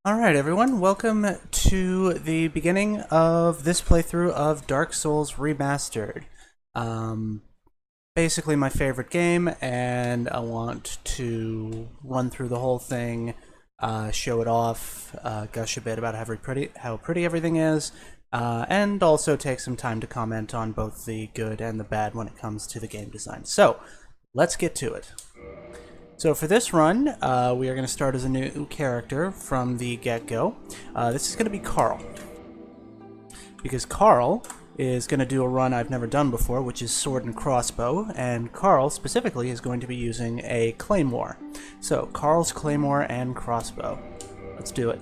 Alright everyone, welcome to the beginning of this playthrough of Dark Souls Remastered. Basically my favorite game, and I want to run through the whole thing, show it off, gush a bit about how pretty everything is, and also take some time to comment on both the good and the bad when it comes to the game design. So, let's get to it. So for this run, we are going to start as a new character from the get-go. This is going to be Carl. Because Carl is going to do a run I've never done before, which is sword and crossbow, and Carl specifically is going to be using a claymore. So, Carl's claymore and crossbow. Let's do it.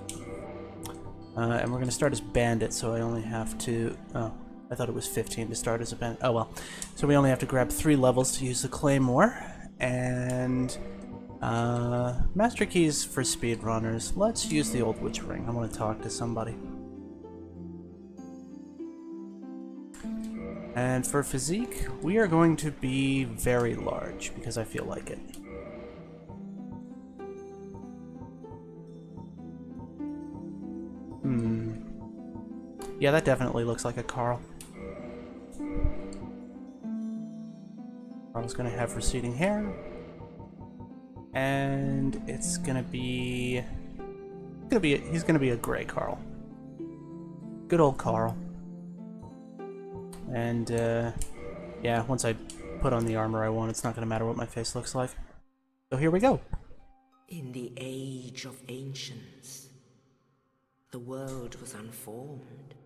And we're going to start as bandit, so I only have to... Oh, I thought it was 15 to start as a bandit. Oh well. So we only have to grab 3 levels to use the claymore, and... Master keys for speedrunners. Let's use the old witch ring. I want to talk to somebody. And for physique, we are going to be very large, because I feel like it. Yeah, that definitely looks like a Carl. Carl's gonna have receding hair. And it's gonna be he's gonna be a gray Carl. Good old Carl. And yeah, once I put on the armor I want, it's not gonna matter what my face looks like. So here we go. In the age of ancients, the world was unformed,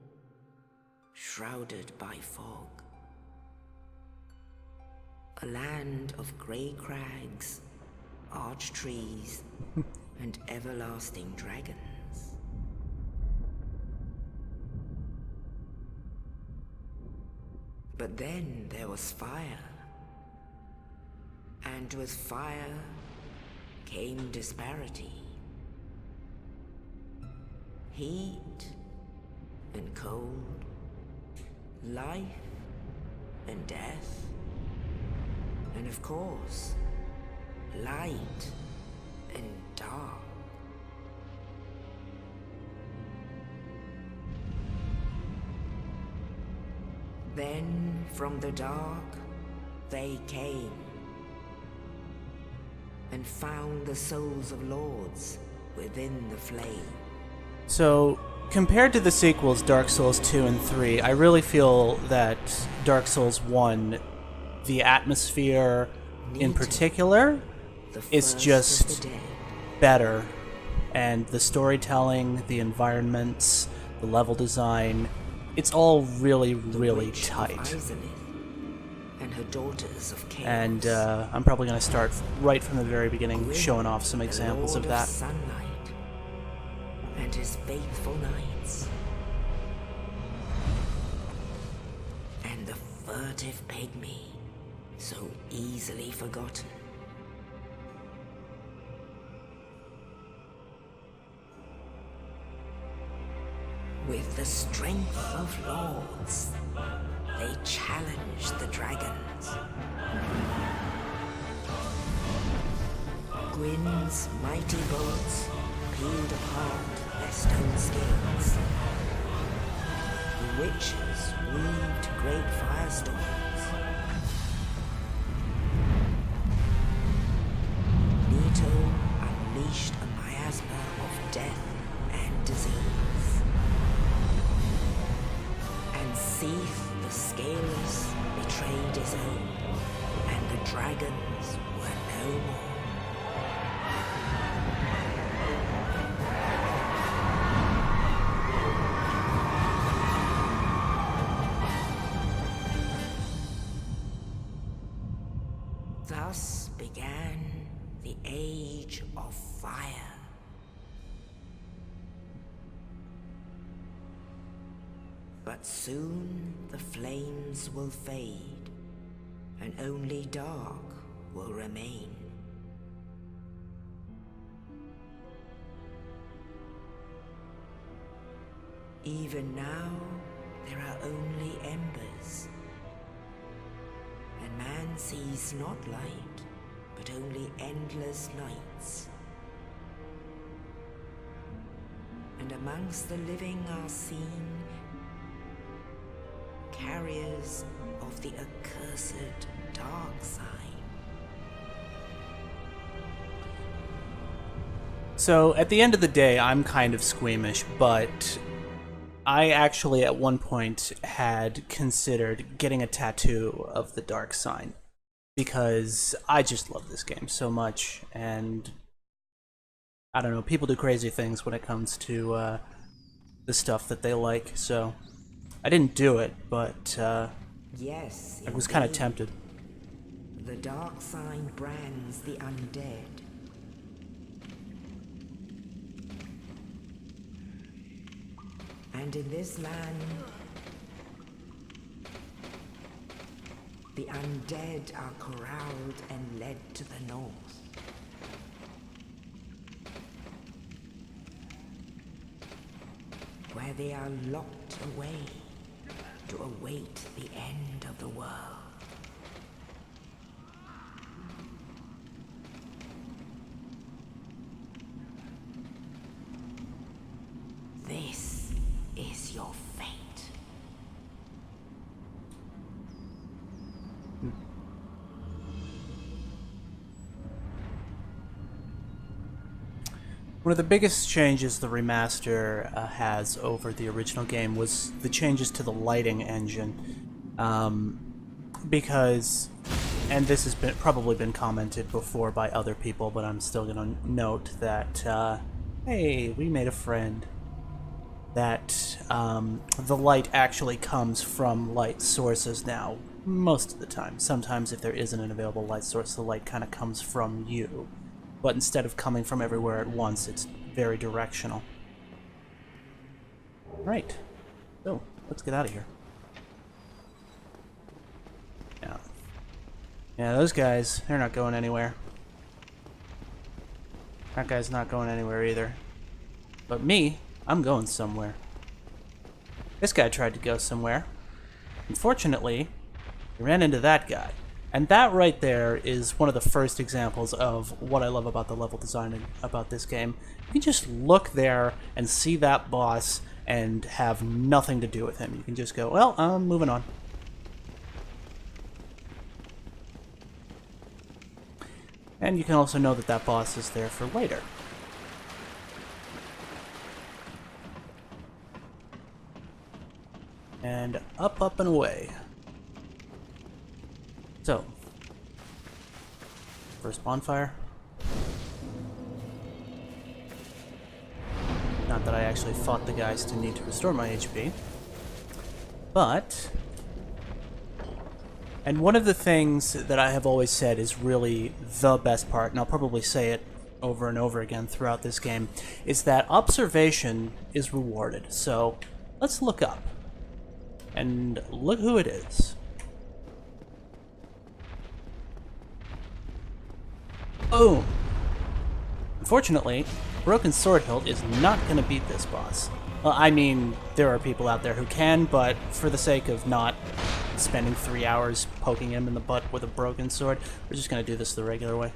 shrouded by fog. A land of grey crags, arch trees, and everlasting dragons. But then there was fire, and with fire came disparity. Heat and cold, life and death, and of course, light and dark. Then from the dark they came and found the souls of lords within the flame. So, compared to the sequels Dark Souls 2 and 3, I really feel that Dark Souls 1, the atmosphere in particular, is just better. And the storytelling, the environments, the level design, it's all really, really tight. And her daughters of chaos. And I'm probably going to start right from the very beginning, showing off some examples of that. Sunlight and his faithful knights, and the furtive pygmy, so easily forgotten. With the strength of lords, they challenged the dragons. Gwyn's mighty bolts peeled apart their stone scales. The witches weaved great firestorms. Nito unleashed a miasma of death and disease. And Seath the Scaleless betrayed his own, and the dragons were no more. Thus began the Age of Fire. But soon the flames will fade, and only dark will remain. Even now, there are only embers, and man sees not light, but only endless nights. and amongst the living are seen carriers of the accursed dark sign. So, at the end of the day, I'm kind of squeamish, but I actually at one point had considered getting a tattoo of the dark sign, because I just love this game so much, and I don't know, people do crazy things when it comes to the stuff that they like, so I didn't do it, but Yes, I was kind of indeed. tempted. The dark sign brands the undead. And in this land, the undead are corralled and led to the north. Where they are locked away to await the end of the world. This is your fate. One of the biggest changes the remaster has over the original game was the changes to the lighting engine. Because, and this has probably been commented before by other people, but I'm still going to note that, hey, we made a friend. That the light actually comes from light sources now, most of the time. Sometimes if there isn't an available light source, the light kind of comes from you. But instead of coming from everywhere at once, it's very directional. Right. So, let's get out of here. Yeah, those guys, they're not going anywhere. That guy's not going anywhere either. But me, I'm going somewhere. This guy tried to go somewhere. Unfortunately, he ran into that guy. And that right there is one of the first examples of what I love about the level design about this game. You can just look there and see that boss and have nothing to do with him. You can just go, well, I'm moving on. And you can also know that that boss is there for later. And up, up, and away. So, first bonfire. Not that I actually fought the guys to need to restore my HP. But, and one of the things that I have always said is really the best part, and I'll probably say it over and over again throughout this game, is that observation is rewarded. So, let's look up. And look who it is. Boom! Unfortunately, Broken Sword Hilt is not going to beat this boss. Well, I mean, there are people out there who can, but for the sake of not spending 3 hours poking him in the butt with a broken sword, we're just going to do this the regular way.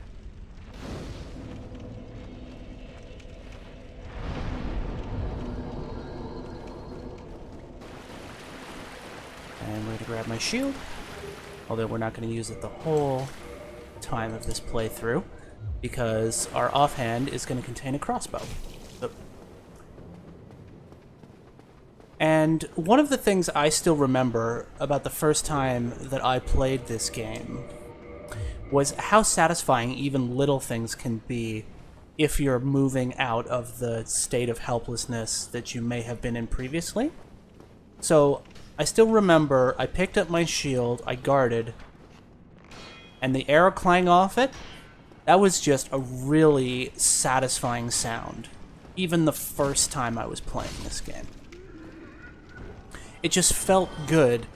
And we're going to grab my shield, although we're not going to use it the whole time of this playthrough, because our offhand is going to contain a crossbow. And one of the things I still remember about the first time that I played this game was how satisfying even little things can be if you're moving out of the state of helplessness that you may have been in previously. So I still remember I picked up my shield, I guarded, and the arrow clang off it. That was just a really satisfying sound, even the first time I was playing this game. It just felt good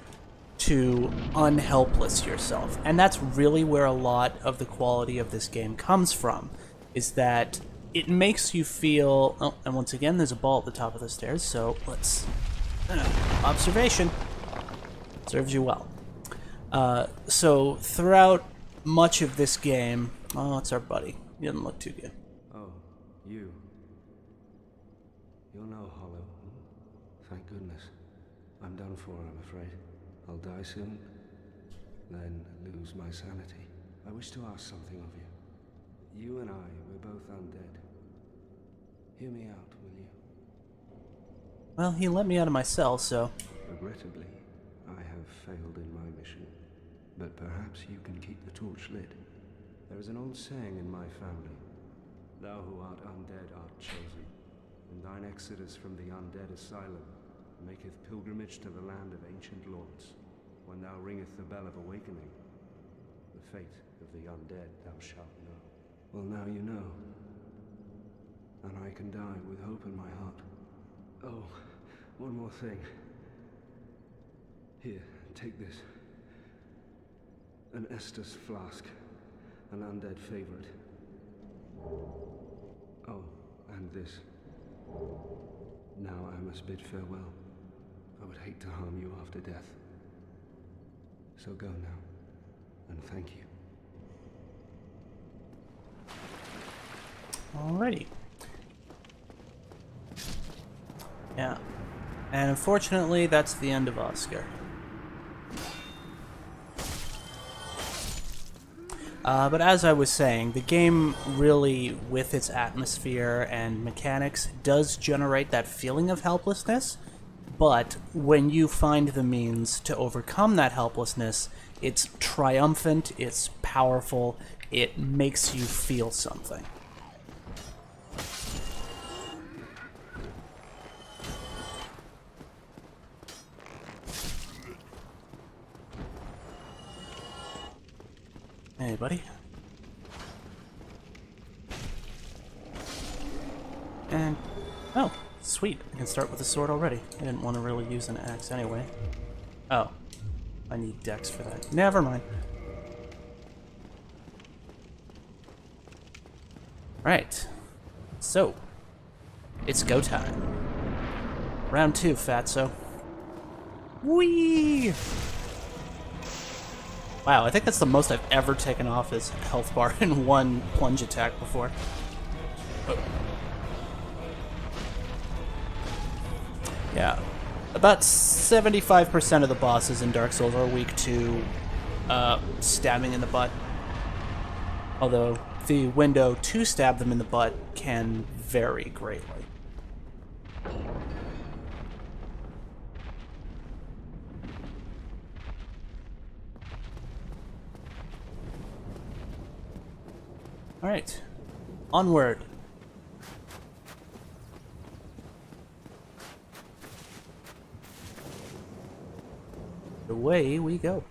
to unhelpless yourself, and that's really where a lot of the quality of this game comes from, is that it makes you feel... Oh, and once again, there's a ball at the top of the stairs, so let's... observation. Serves you well. So throughout much of this game... Oh, it's our buddy. He doesn't look too good. Oh, you. You're no hollow. Thank goodness. I'm done for, I'm afraid. I'll die soon, then lose my sanity. I wish to ask something of you. You and I, we're both undead. Hear me out, will you? Well, he let me out of my cell, so... Regrettably, I have failed in my mission. But perhaps you can keep the torch lit. There is an old saying in my family. Thou who art undead art chosen, and thine exodus from the undead asylum maketh pilgrimage to the land of ancient lords. When thou ringeth the bell of awakening, the fate of the undead thou shalt know. Well, now you know. And I can die with hope in my heart. Oh, one more thing. Here, take this. An Estus flask. An undead favorite. Oh, and this. Now I must bid farewell. I would hate to harm you after death. So go now, and thank you. Alrighty. Yeah. And unfortunately, that's the end of Oscar. But as I was saying, the game really, with its atmosphere and mechanics, does generate that feeling of helplessness, but when you find the means to overcome that helplessness, it's triumphant, it's powerful, it makes you feel something. Hey, buddy. And, oh, sweet. I can start with a sword already. I didn't want to really use an axe anyway. Oh, I need dex for that. Never mind. Right. So, it's go time. Round 2, fatso. Whee! Wow, I think that's the most I've ever taken off his health bar in one plunge attack before. Oh. Yeah. About 75% of the bosses in Dark Souls are weak to stabbing in the butt. Although the window to stab them in the butt can vary greatly. Alright, onward. Away we go.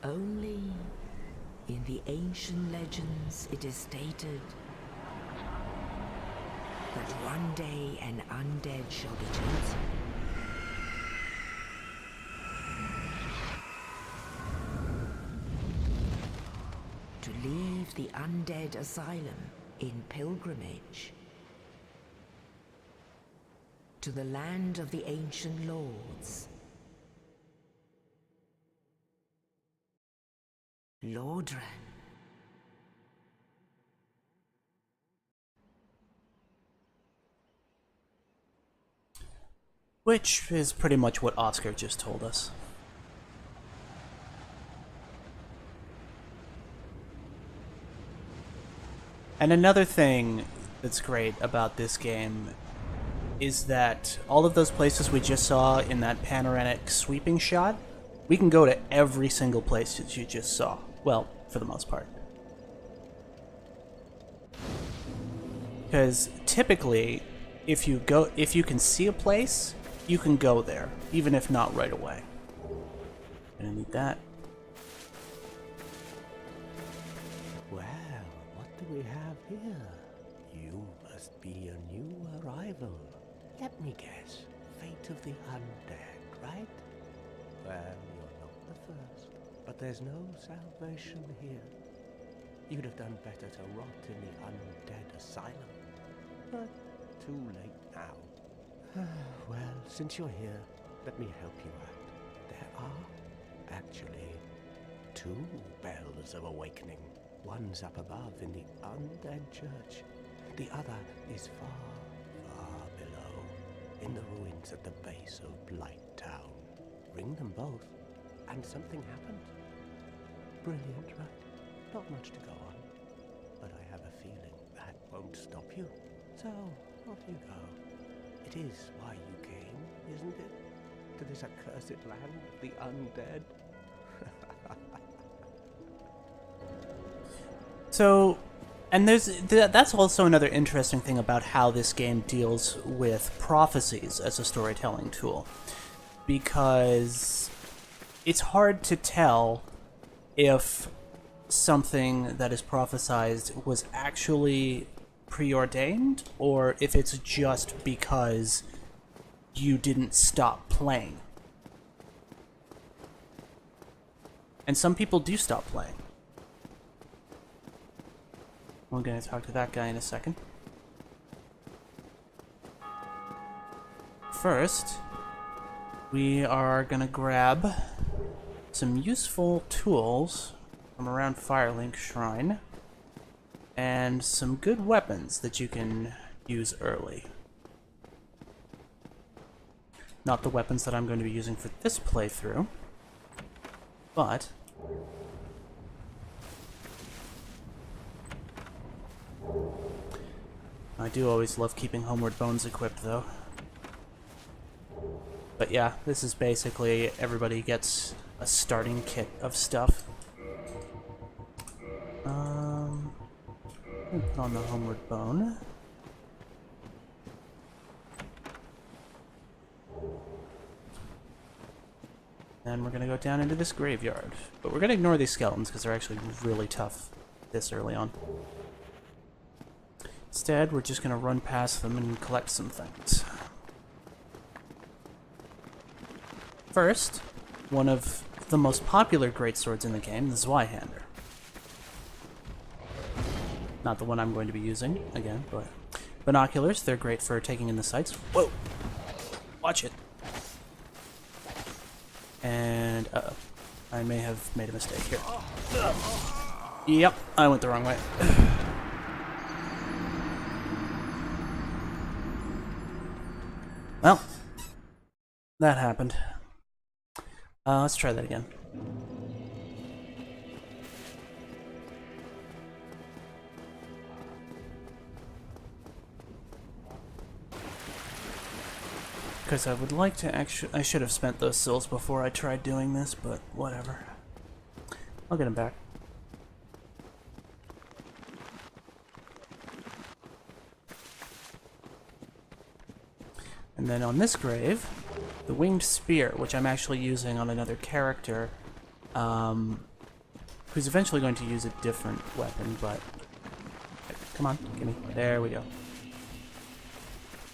Only in the ancient legends it is stated that one day an undead shall be chosen. To leave the undead asylum in pilgrimage to the land of the ancient lords. Lordran. Which is pretty much what Oscar just told us. And another thing that's great about this game is that all of those places we just saw in that panoramic sweeping shot, we can go to every single place that you just saw. Well, for the most part. Because typically, if you can see a place, you can go there, even if not right away. Gonna need that. Well, what do we have here? You must be a new arrival. Let me guess. Fate of the undead, right? Well, you're not the first. But there's no salvation here. You'd have done better to rot in the undead asylum. But too late now. Well, since you're here, let me help you out. There are, actually, 2 bells of awakening. One's up above in the undead church, The other is far, far below, in the ruins at the base of Blight Town. Ring them both, and something happens. Brilliant, right? Not much to go on, but I have a feeling that won't stop you. So, off you go. It is why you came, isn't it? To this accursed land of the undead? So, and that's also another interesting thing about how this game deals with prophecies as a storytelling tool, because it's hard to tell if something that is prophesized was actually preordained or if it's just because you didn't stop playing. And some people do stop playing. We're going to talk to that guy in a second. First, we are going to grab some useful tools from around Firelink Shrine and some good weapons that you can use early. Not the weapons that I'm going to be using for this playthrough, but I do always love keeping Homeward Bones equipped, though. But yeah, this is basically everybody gets a starting kit of stuff. Put on the Homeward Bone. And we're gonna go down into this graveyard. But we're gonna ignore these skeletons because they're actually really tough this early on. Instead, we're just gonna run past them and collect some things. First, one of the most popular greatswords in the game, the Zweihander. Not the one I'm going to be using, again, but binoculars, they're great for taking in the sights. Whoa! Watch it. And, uh-oh. I may have made a mistake here. Yep, I went the wrong way. Well, that happened. Let's try that again. Because I would like to I should have spent those souls before I tried doing this, but whatever. I'll get them back. And then on this grave, the winged spear, which I'm actually using on another character, who's eventually going to use a different weapon, but... Come on, gimme. There we go.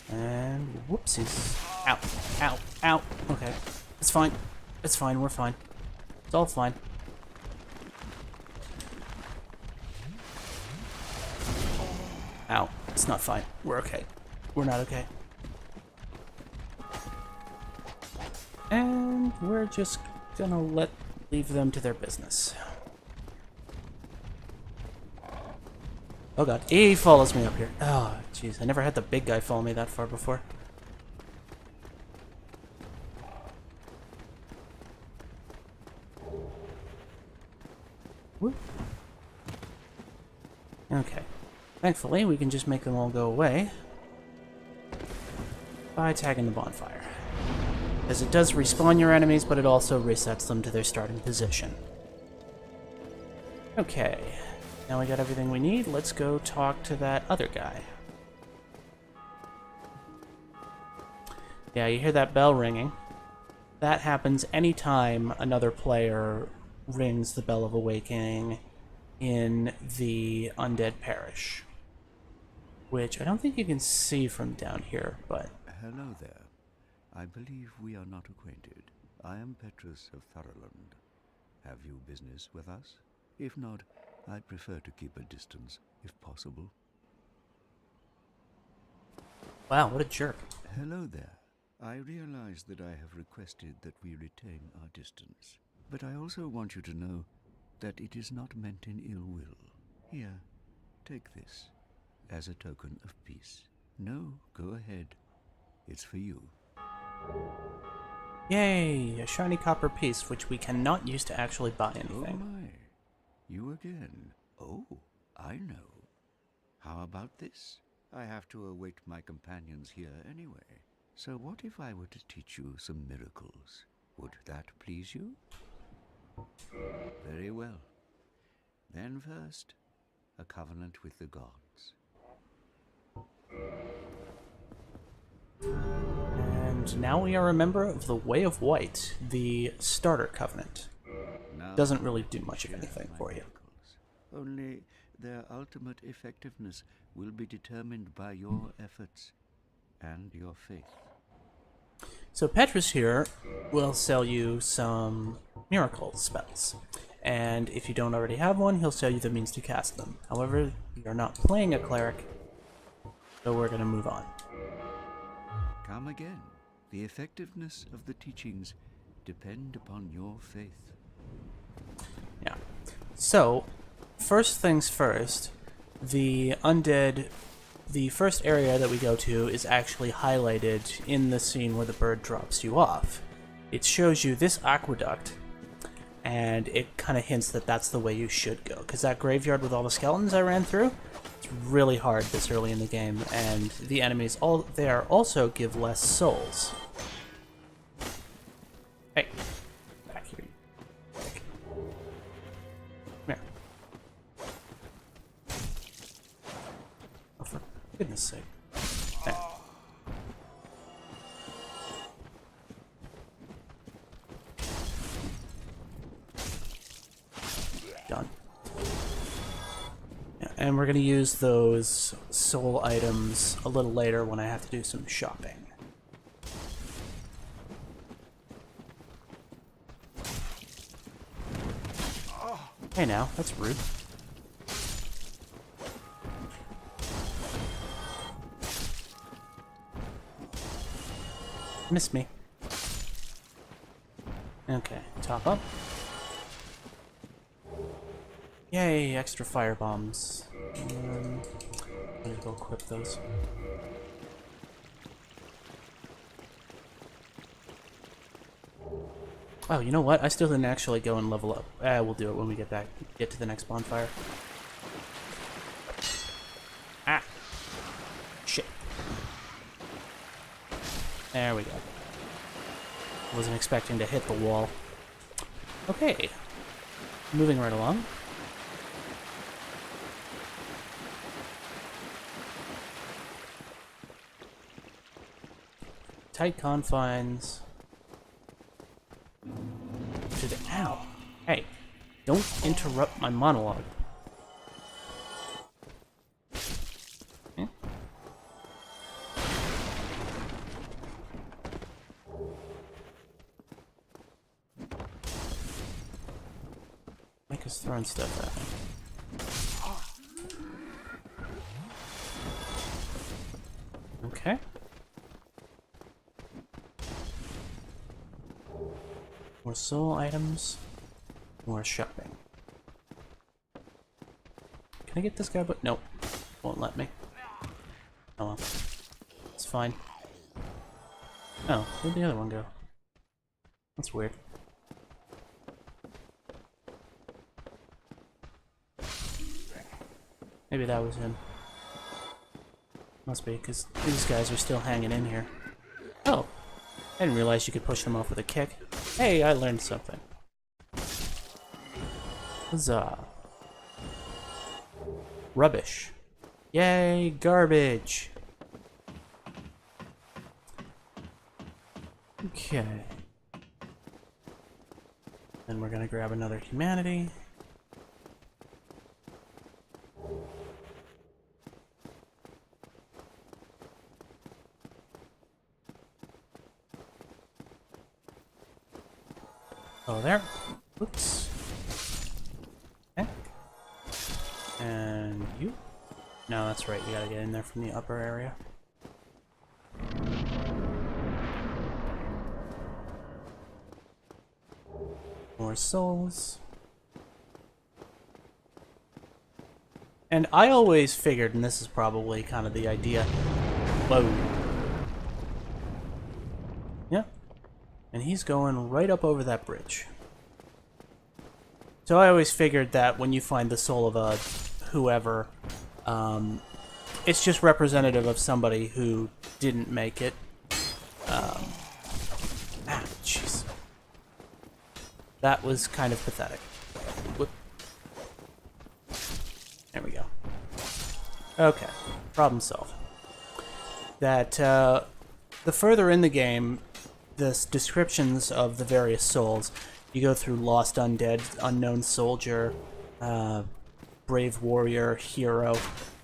And whoopsies. Ow, ow, ow. Okay. It's fine. It's fine, we're fine. It's all fine. Ow. It's not fine. We're okay. We're not okay. And we're just gonna leave them to their business. Oh god, he follows me up here. Oh, jeez, I never had the big guy follow me that far before. Whoop. Okay. Thankfully, we can just make them all go away by tagging the bonfire. As it does respawn your enemies, but it also resets them to their starting position. Okay. Now we got everything we need. Let's go talk to that other guy. Yeah, you hear that bell ringing. That happens anytime another player rings the Bell of Awakening in the Undead Parish. Which I don't think you can see from down here, but... Hello there. I believe we are not acquainted. I am Petrus of Thurland. Have you business with us? If not, I'd prefer to keep a distance, if possible. Wow, what a jerk. Hello there. I realize that I have requested that we retain our distance, but I also want you to know that it is not meant in ill will. Here, take this. as a token of peace. No, go ahead. It's for you. Yay! A shiny copper piece, which we cannot use to actually buy Oh anything. my, you again. Oh, I know. How about this? I have to await my companions here anyway. So what if I were to teach you some miracles? Would that please you? Very well. Then first, a covenant with the gods. And now we are a member of the Way of White, the starter covenant. Now Doesn't really do much of share anything my for you. miracles. Only their ultimate effectiveness will be determined by your efforts and your faith. So Petrus here will sell you some miracle spells. And if you don't already have one, he'll sell you the means to cast them. However, you're not playing a cleric, so we're going to move on. Come again. The effectiveness of the teachings depend upon your faith. Yeah. So, first things first, the undead, the first area that we go to is actually highlighted in the scene where the bird drops you off. It shows you this aqueduct, and it kind of hints that that's the way you should go, because that graveyard with all the skeletons I ran through, it's really hard this early in the game, and the enemies all there also give less souls. Hey, back here. Come here. Oh, for goodness sake. There. Done. Yeah, and we're going to use those soul items a little later when I have to do some shopping. Hey now, that's rude. Miss me. Okay, top up. Yay, extra fire bombs. I'm gonna go equip those. Oh, you know what? I still didn't actually go and level up. We'll do it when we get to the next bonfire. Ah! Shit. There we go. Wasn't expecting to hit the wall. Okay. Moving right along. Tight confines. To the ow. Hey, don't interrupt my monologue. Hmm? Mike is throwing stuff at me. Okay. More soul items. More shopping. Can I get this guy? But nope. Won't let me. Oh well. It's fine. Oh, where'd the other one go? That's weird. Maybe that was him. Must be, because these guys are still hanging in here. Oh! I didn't realize you could push them off with a kick. Hey, I learned something. Huzzah. Rubbish. Yay, garbage! Okay. Then we're gonna grab another humanity. Oh, there. Oops. Okay. And you? No, that's right. You gotta get in there from the upper area. More souls. And I always figured, and this is probably kind of the idea... Whoa. Yeah. And he's going right up over that bridge. So I always figured that when you find the soul of a whoever, it's just representative of somebody who didn't make it. Jeez. That was kind of pathetic. Whoop. There we go. Okay, problem solved. That, the further in the game, the descriptions of the various souls, you go through Lost Undead, Unknown Soldier, Brave Warrior, Hero.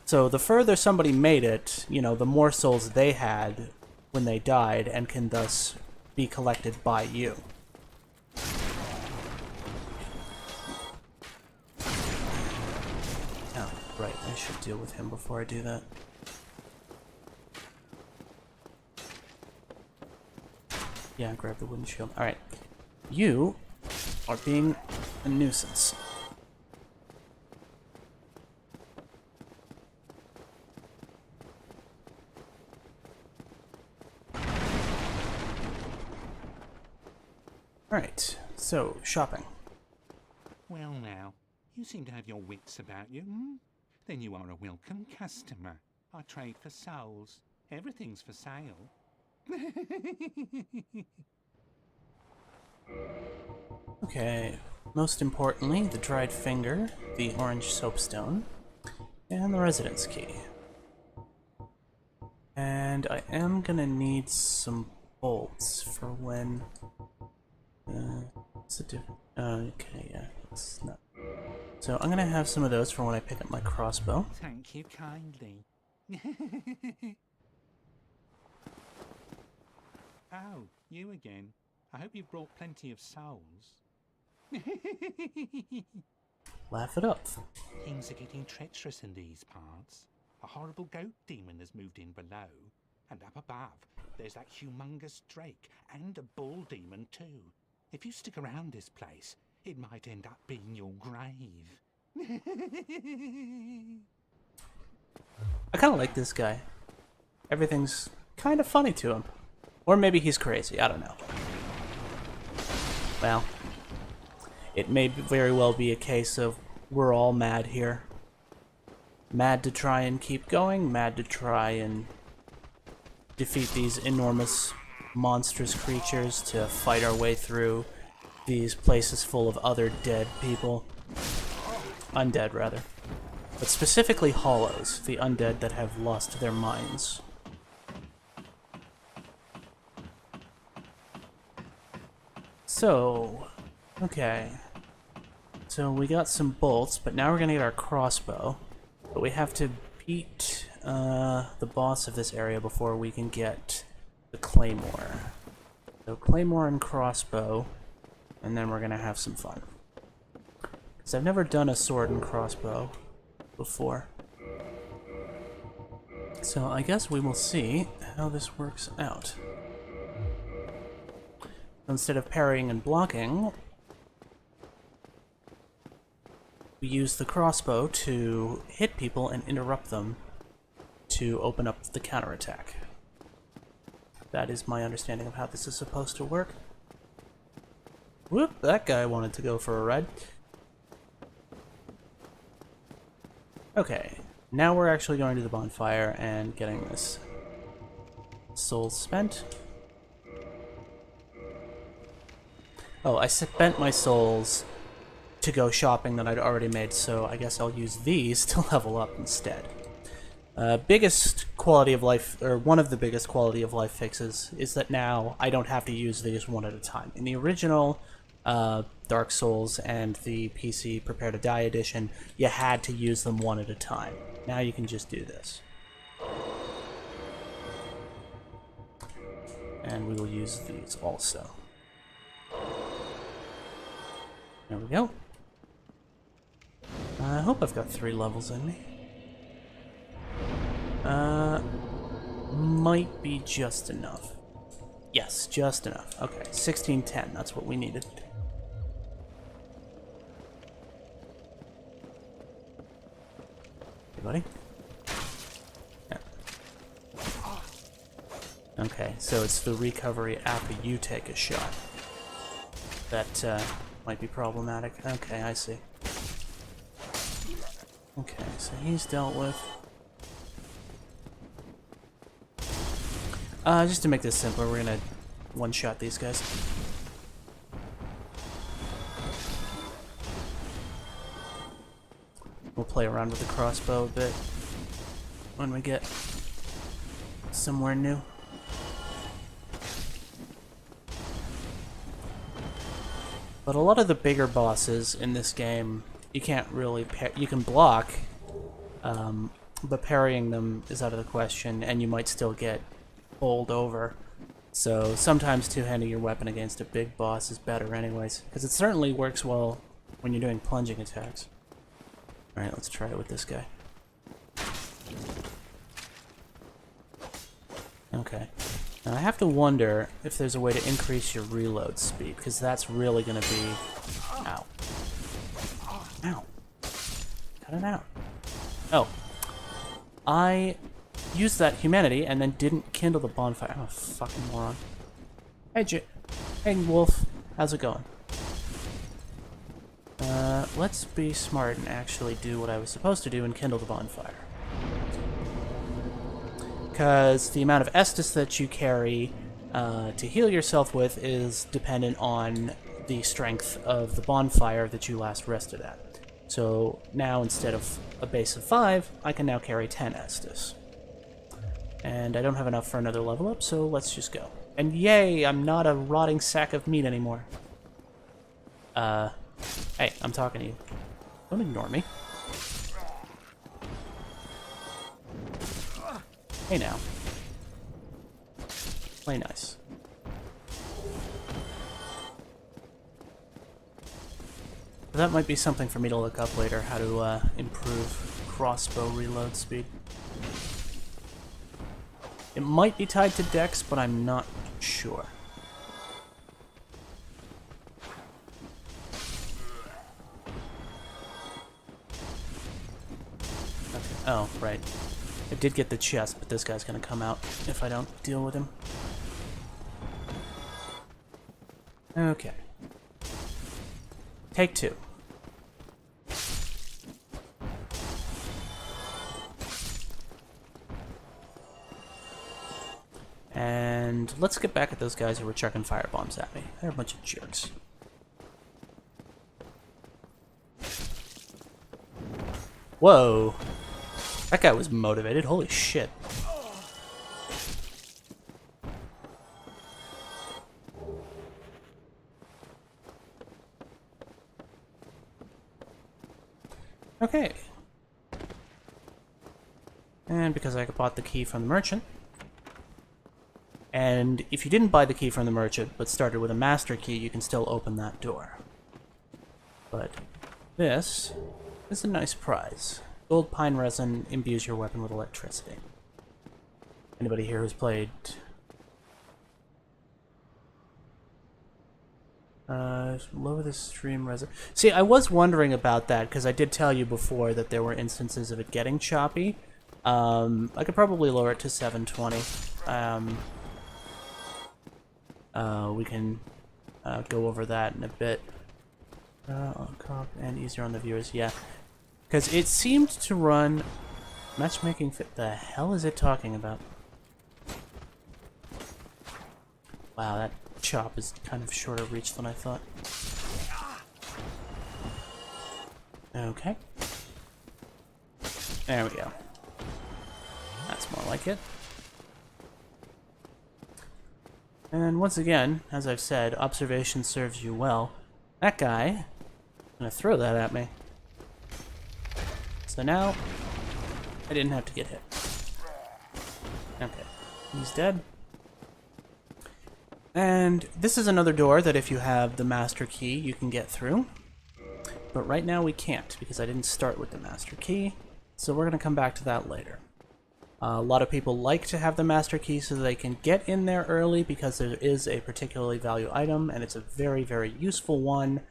So the further somebody made it, you know, the more souls they had when they died, and can thus be collected by you. Oh, right, I should deal with him before I do that. Yeah, grab the wooden shield. Alright. You are being a nuisance. Alright, so, shopping. Well now, you seem to have your wits about you, hmm? Then you are a welcome customer. I trade for souls. Everything's for sale. Okay, most importantly, the dried finger, the orange soapstone, and the residence key. And I am gonna need some bolts for when... what's the difference? Okay, yeah, it's not... So I'm gonna have some of those for when I pick up my crossbow. Thank you kindly. Oh, you again. I hope you've brought plenty of souls. Laugh it up. Things are getting treacherous in these parts. A horrible goat demon has moved in below. And up above, there's that humongous drake and a bull demon too. If you stick around this place, it might end up being your grave. I kind of like this guy. Everything's kind of funny to him. Or maybe he's crazy, I don't know. Well, it may very well be a case of we're all mad here. Mad to try and keep going, mad to try and defeat these enormous, monstrous creatures, to fight our way through these places full of other dead people. Undead, rather. But specifically hollows, the undead that have lost their minds. So, okay. So we got some bolts, but now we're gonna get our crossbow. But we have to beat the boss of this area before we can get the claymore. So claymore and crossbow, and then we're gonna have some fun. Because I've never done a sword and crossbow before. So I guess we will see how this works out. Instead of parrying and blocking, we use the crossbow to hit people and interrupt them to open up the counterattack. That is my understanding of how this is supposed to work. Whoop, that guy wanted to go for a ride. Okay, now we're actually going to the bonfire and getting this soul spent. Oh, I spent my souls to go shopping that I'd already made, so I guess I'll use these to level up instead. Biggest quality of life, or one of the biggest quality of life fixes, is that now I don't have to use these one at a time. In the original Dark Souls and the PC Prepare to Die edition, you had to use them one at a time. Now you can just do this. And we will use these also. There we go. I hope I've got 3 levels in me. Might be just enough. Yes, just enough. Okay, 1610, that's what we needed. buddy. Yeah. Okay, so it's the recovery after you take a shot. That might be problematic. Okay, I see. Okay, so he's dealt with. Just to make this simpler, we're gonna one-shot these guys. We'll play around with the crossbow a bit when we get somewhere new. But a lot of the bigger bosses in this game, you can't really you can block, but parrying them is out of the question, and you might still get bowled over. So sometimes two-handing your weapon against a big boss is better anyways, because it certainly works well when you're doing plunging attacks. Alright, let's try it with this guy. Okay. Now I have to wonder if there's a way to increase your reload speed, because that's really going to be... Ow. Ow. Cut it out. Oh. I used that humanity and then didn't kindle the bonfire. I'm a fucking moron. Hey, hey, Wolf. How's it going? Let's be smart and actually do what I was supposed to do and kindle the bonfire. Because the amount of Estus that you carry to heal yourself with is dependent on the strength of the bonfire that you last rested at. So now, instead of a base of 5, I can now carry 10 Estus. And I don't have enough for another level up, so let's just go. And yay, I'm not a rotting sack of meat anymore. Hey, I'm talking to you. Don't ignore me. Hey now. Play nice. That might be something for me to look up later, how to improve crossbow reload speed. It might be tied to dex, but I'm not sure. Okay. Oh, right. I did get the chest, but this guy's gonna come out if I don't deal with him. Okay. Take 2. And let's get back at those guys who were chucking firebombs at me. They're a bunch of jerks. Whoa. That guy was motivated. Holy shit. Okay. And because I bought the key from the merchant. And if you didn't buy the key from the merchant, but started with a master key, you can still open that door. But this is a nice prize. Gold pine resin imbues your weapon with electricity. Anybody here who's played... lower the stream resin... See, I was wondering about that, because I did tell you before that there were instances of it getting choppy. I could probably lower it to 720. We can go over that in a bit. And easier on the viewers, yeah. Because it seemed to run... Matchmaking fit... The hell is it talking about? Wow, that chop is kind of shorter reach than I thought. Okay. There we go. That's more like it. And once again, as I've said, observation serves you well. That guy, I'm gonna throw that at me. So now, I didn't have to get hit. Okay, he's dead. And this is another door that if you have the master key, you can get through. But right now we can't, because I didn't start with the master key. So we're gonna come back to that later. A lot of people like to have the master key so they can get in there early because there is a particularly valuable item, and it's a very, very useful one,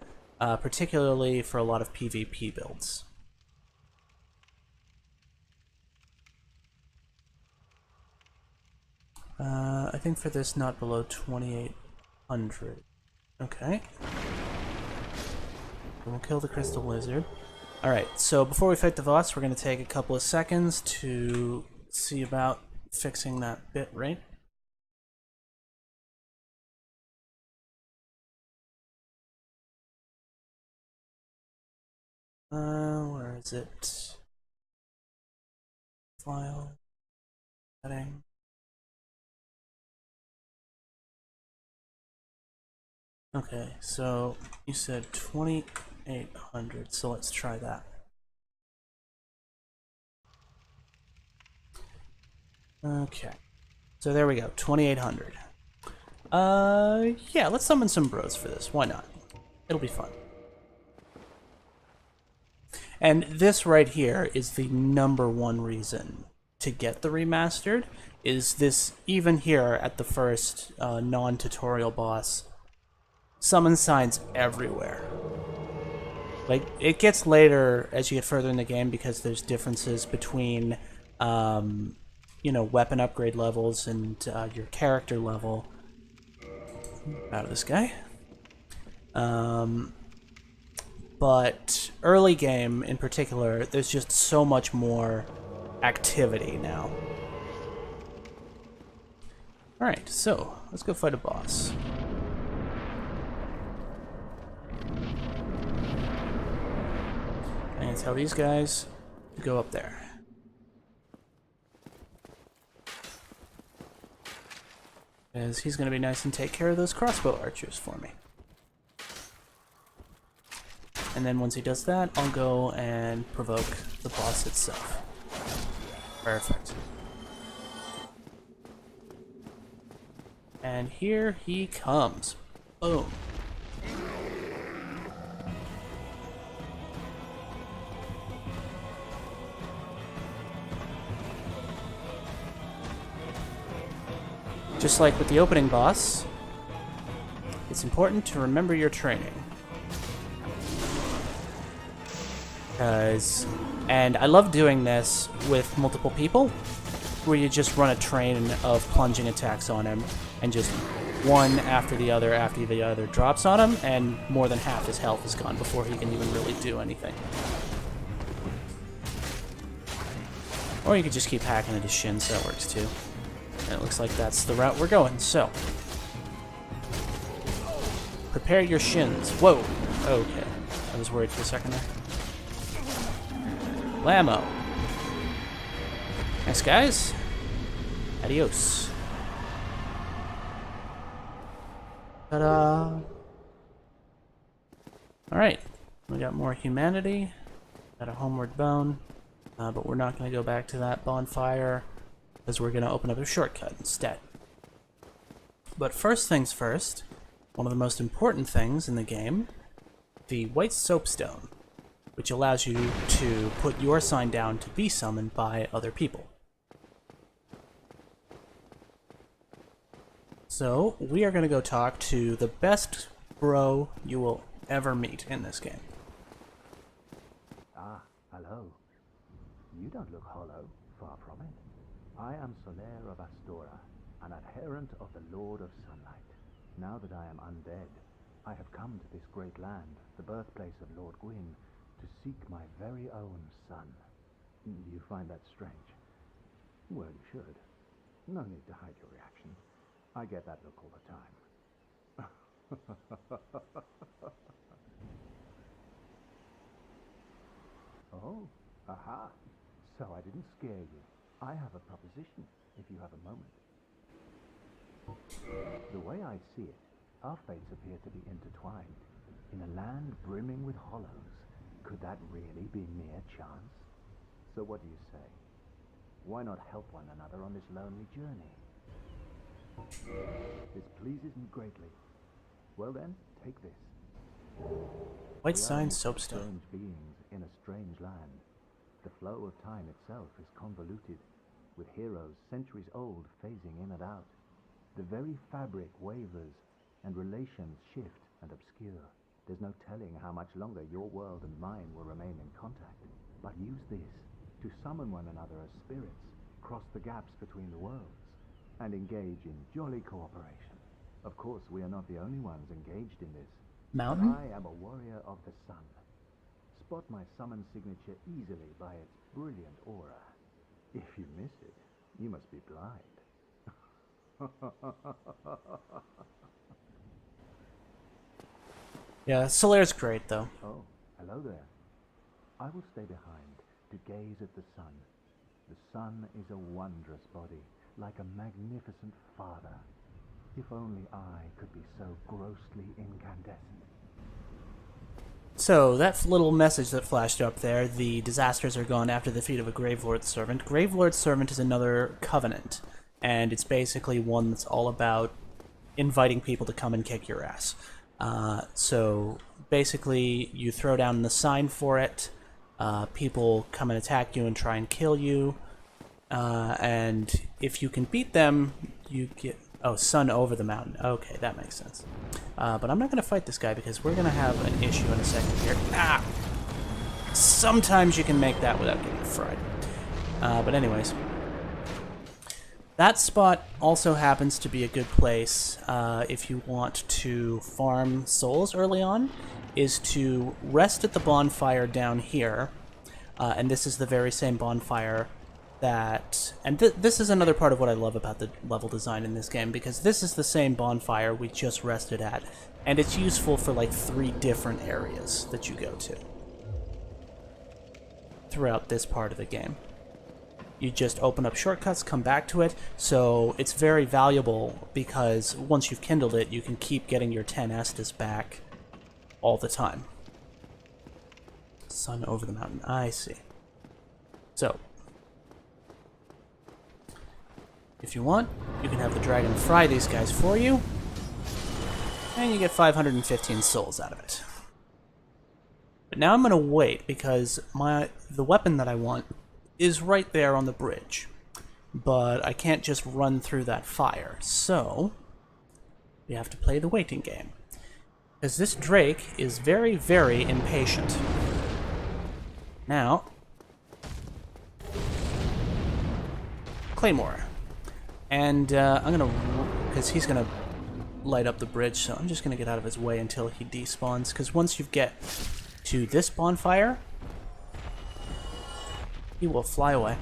particularly for a lot of PvP builds. I think for this, not below 2800. Okay. We'll kill the crystal lizard. Alright, so before we fight the boss, we're going to take a couple of seconds to see about fixing that bit rate. Where is it? File. Setting. Okay, so you said 2800, so let's try that. Okay, so there we go, 2800. Yeah, let's summon some bros for this. Why not? It'll be fun. And this right here is the #1 reason to get the remastered. Is this, even here at the first non-tutorial boss, summon signs everywhere. Like, it gets later as you get further in the game because there's differences between, you know, weapon upgrade levels and your character level. Out of this guy. But early game in particular, there's just so much more activity now. Alright, so let's go fight a boss. I'm gonna tell these guys to go up there. Because he's gonna be nice and take care of those crossbow archers for me. And then once he does that, I'll go and provoke the boss itself. Perfect. And here he comes. Boom. Just like with the opening boss, it's important to remember your training. And I love doing this with multiple people, where you just run a train of plunging attacks on him, and just one after the other drops on him, and more than half his health is gone before he can even really do anything. Or you could just keep hacking at his shins, that works too. And it looks like that's the route we're going, so. Prepare your shins. Whoa! Okay. I was worried for a second there. Blammo. Thanks, guys. Adios. Ta-da! Alright, we got more humanity. Got a homeward bone. But we're not going to go back to that bonfire, because we're going to open up a shortcut instead. But first things first, one of the most important things in the game, the white soapstone, which allows you to put your sign down to be summoned by other people. So, we are going to go talk to the best bro you will ever meet in this game. Ah, hello. You don't look hollow, far from it. I am Soler of Astora, an adherent of the Lord of Sunlight. Now that I am undead, I have come to this great land, the birthplace of Lord Gwyn, to seek my very own son. You find that strange? Well, you should. No need to hide your reaction. I get that look all the time. Oh, aha. So I didn't scare you. I have a proposition, if you have a moment. The way I see it, our fates appear to be intertwined. In a land brimming with hollows, could that really be mere chance? So what do you say? Why not help one another on this lonely journey? This pleases me greatly. Well then, take this. White sign soapstone. Strange beings in a strange land. The flow of time itself is convoluted, with heroes centuries old phasing in and out. The very fabric wavers, and relations shift and obscure. There's no telling how much longer your world and mine will remain in contact. But use this to summon one another as spirits, cross the gaps between the worlds. and engage in jolly cooperation. Of course, we are not the only ones engaged in this. Mountain? I am a warrior of the sun. Spot my summon signature easily by its brilliant aura. If you miss it, you must be blind. Yeah, Solaire's great, though. Oh, hello there. I will stay behind to gaze at the sun. The sun is a wondrous body, like a magnificent father. If only I could be so grossly incandescent. So, that little message that flashed up there, the disasters are gone after the defeat of a Gravelord's Servant. Gravelord's Servant is another covenant, and it's basically one that's all about inviting people to come and kick your ass. So, basically, you throw down the sign for it, people come and attack you and try and kill you, and if you can beat them, you get... Oh, sun over the mountain. Okay, that makes sense. But I'm not going to fight this guy because we're going to have an issue in a second here. Ah! Sometimes you can make that without getting fried. But anyways. That spot also happens to be a good place if you want to farm souls early on, is to rest at the bonfire down here. And this is the very same bonfire that... And this is another part of what I love about the level design in this game, because this is the same bonfire we just rested at, and it's useful for like 3 different areas that you go to throughout this part of the game. You just open up shortcuts, come back to it, so it's very valuable because once you've kindled it, you can keep getting your 10 Estus back all the time. Sun over the mountain, I see. So, if you want, you can have the dragon fry these guys for you, and you get 515 souls out of it. But now I'm going to wait, because the weapon that I want is right there on the bridge. But I can't just run through that fire, so we have to play the waiting game. Because this Drake is very, very impatient. Now, Claymore. And I'm gonna, because he's gonna light up the bridge, so I'm just gonna get out of his way until he despawns, because once you get to this bonfire, he will fly away.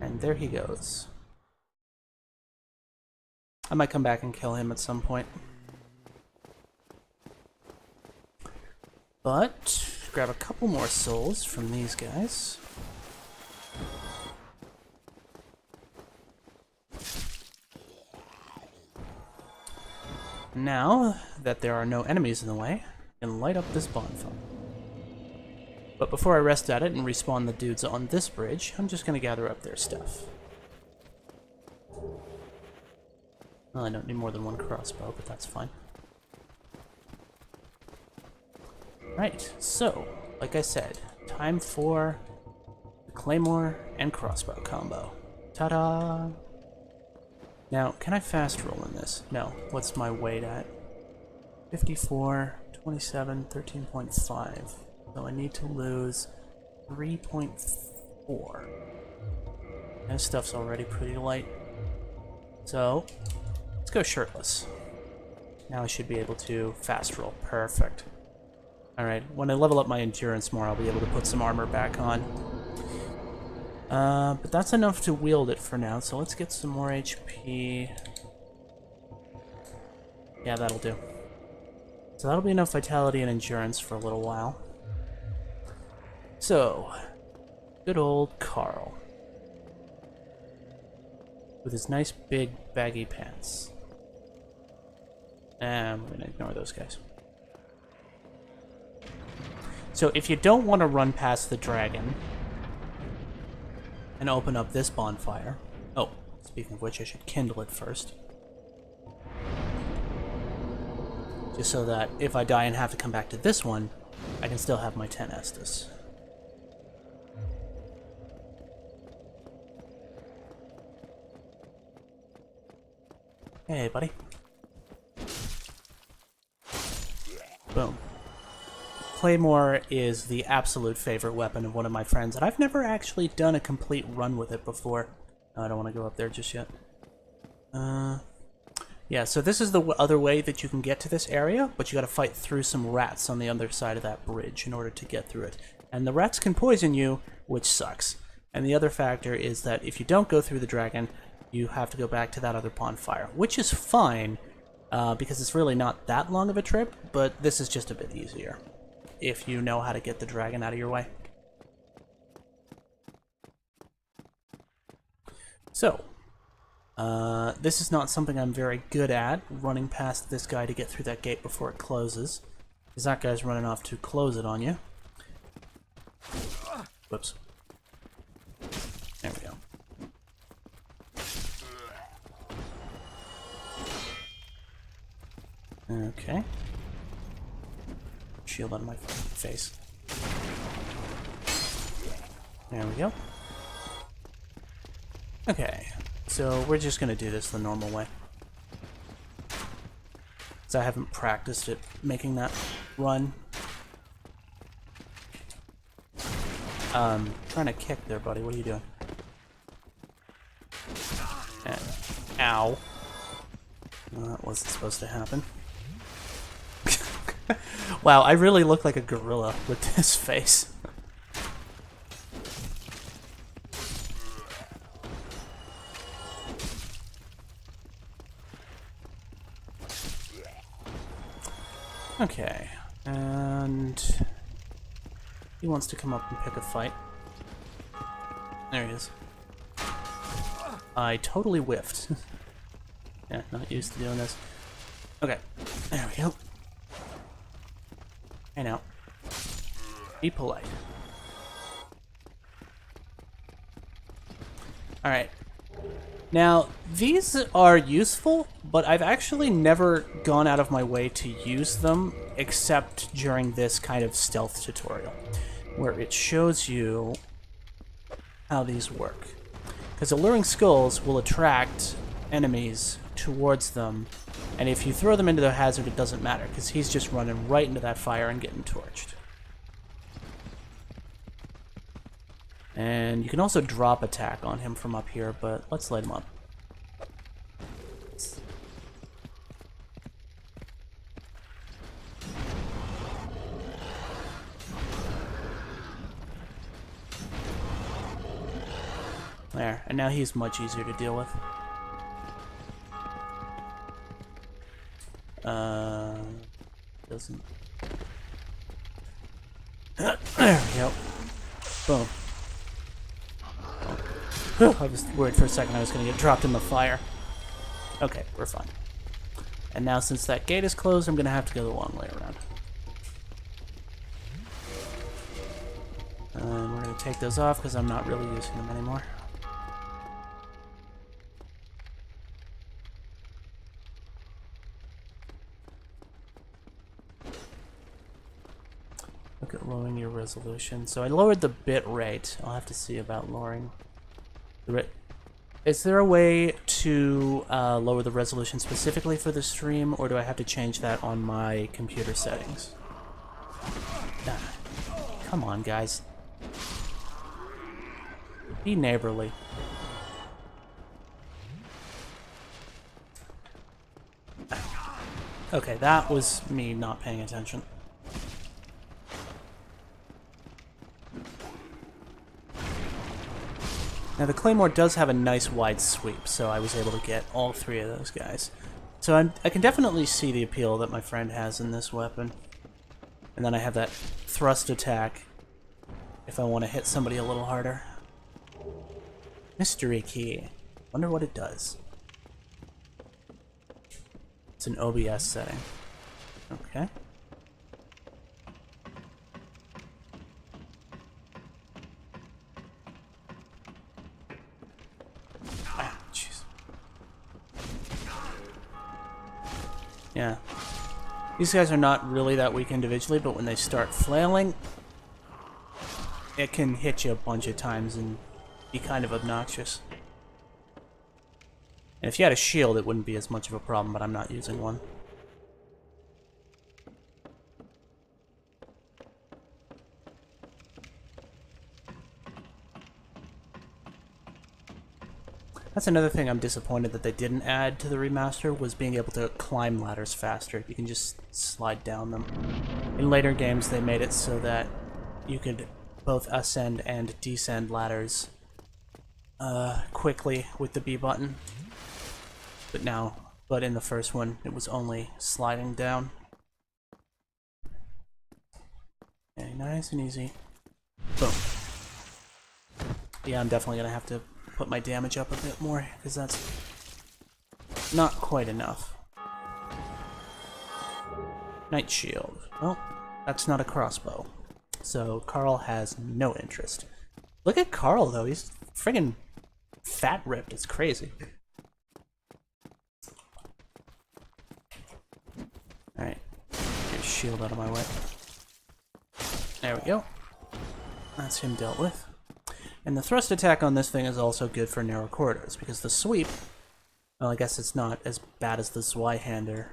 And there he goes. I might come back and kill him at some point. But, grab a couple more souls from these guys. Now that there are no enemies in the way, I can light up this bonfire. But before I rest at it and respawn the dudes on this bridge, I'm just going to gather up their stuff. Well, I don't need more than 1 crossbow, but that's fine. Right, so, like I said, time for the Claymore and crossbow combo. Ta-da! Now, can I fast roll in this? No. What's my weight at? 54, 27, 13.5. So I need to lose 3.4. This stuff's already pretty light. So, let's go shirtless. Now I should be able to fast roll. Perfect. Alright, when I level up my endurance more, I'll be able to put some armor back on. But that's enough to wield it for now, so let's get some more HP. Yeah, that'll do. So that'll be enough vitality and endurance for a little while. So, good old Carl. With his nice big baggy pants. And I'm gonna ignore those guys. So if you don't want to run past the dragon and open up this bonfire... Oh, speaking of which, I should kindle it first. Just so that if I die and have to come back to this one, I can still have my 10 Estus. Hey, buddy. Boom. Claymore is the absolute favorite weapon of one of my friends, and I've never actually done a complete run with it before. I don't want to go up there just yet. Yeah, so this is the other way that you can get to this area, but you gotta fight through some rats on the other side of that bridge in order to get through it. And the rats can poison you, which sucks. And the other factor is that if you don't go through the dragon, you have to go back to that other bonfire, which is fine, because it's really not that long of a trip, but this is just a bit easier, if you know how to get the dragon out of your way. So, this is not something I'm very good at, running past this guy to get through that gate before it closes, because that guy's running off to close it on you. Whoops. There we go. Okay. Shield on my face. There we go. Okay, so we're just gonna do this the normal way. Because I haven't practiced it making that run. Trying to kick there, buddy. What are you doing? Ow. Well, that wasn't supposed to happen. Wow, I really look like a gorilla with this face. Okay, and he wants to come up and pick a fight. There he is. I totally whiffed. Yeah, not used to doing this. Okay, there we go. Hey now. Be polite. Alright. Now, these are useful, but I've actually never gone out of my way to use them except during this kind of stealth tutorial, where it shows you how these work. Because alluring skulls will attract enemies towards them, and if you throw them into the hazard, it doesn't matter, because he's just running right into that fire and getting torched. And you can also drop attack on him from up here, but let's light him up. There, and now he's much easier to deal with. Doesn't. There we go. Boom. I was worried for a second I was going to get dropped in the fire. Okay, we're fine. And now since that gate is closed, I'm going to have to go the long way around. And we're going to take those off because I'm not really using them anymore. Look at lowering your resolution. So I lowered the bit rate. I'll have to see about lowering the rate. Is there a way to lower the resolution specifically for the stream, or do I have to change that on my computer settings? Ah, come on, guys. Be neighborly. Okay, that was me not paying attention. Now the Claymore does have a nice wide sweep, so I was able to get all three of those guys. So I can definitely see the appeal that my friend has in this weapon. And then I have that thrust attack if I want to hit somebody a little harder. Mystery key. Wonder what it does. It's an OBS setting. Okay. Ah, jeez. Yeah. These guys are not really that weak individually, but when they start flailing, it can hit you a bunch of times and be kind of obnoxious. And if you had a shield, it wouldn't be as much of a problem, but I'm not using one. That's another thing I'm disappointed that they didn't add to the remaster, was being able to climb ladders faster. You can just slide down them. In later games, they made it so that you could both ascend and descend ladders quickly with the B button. But in the first one, it was only sliding down. Okay, nice and easy. Boom. Yeah, I'm definitely gonna have to put my damage up a bit more, because that's not quite enough. Knight Shield. Well, that's not a crossbow. So Carl has no interest. Look at Carl, though. He's friggin' fat ripped. It's crazy. Alright. Get his shield out of my way. There we go. That's him dealt with. And the thrust attack on this thing is also good for narrow corridors, because the sweep, well, I guess it's not as bad as the Zweihander.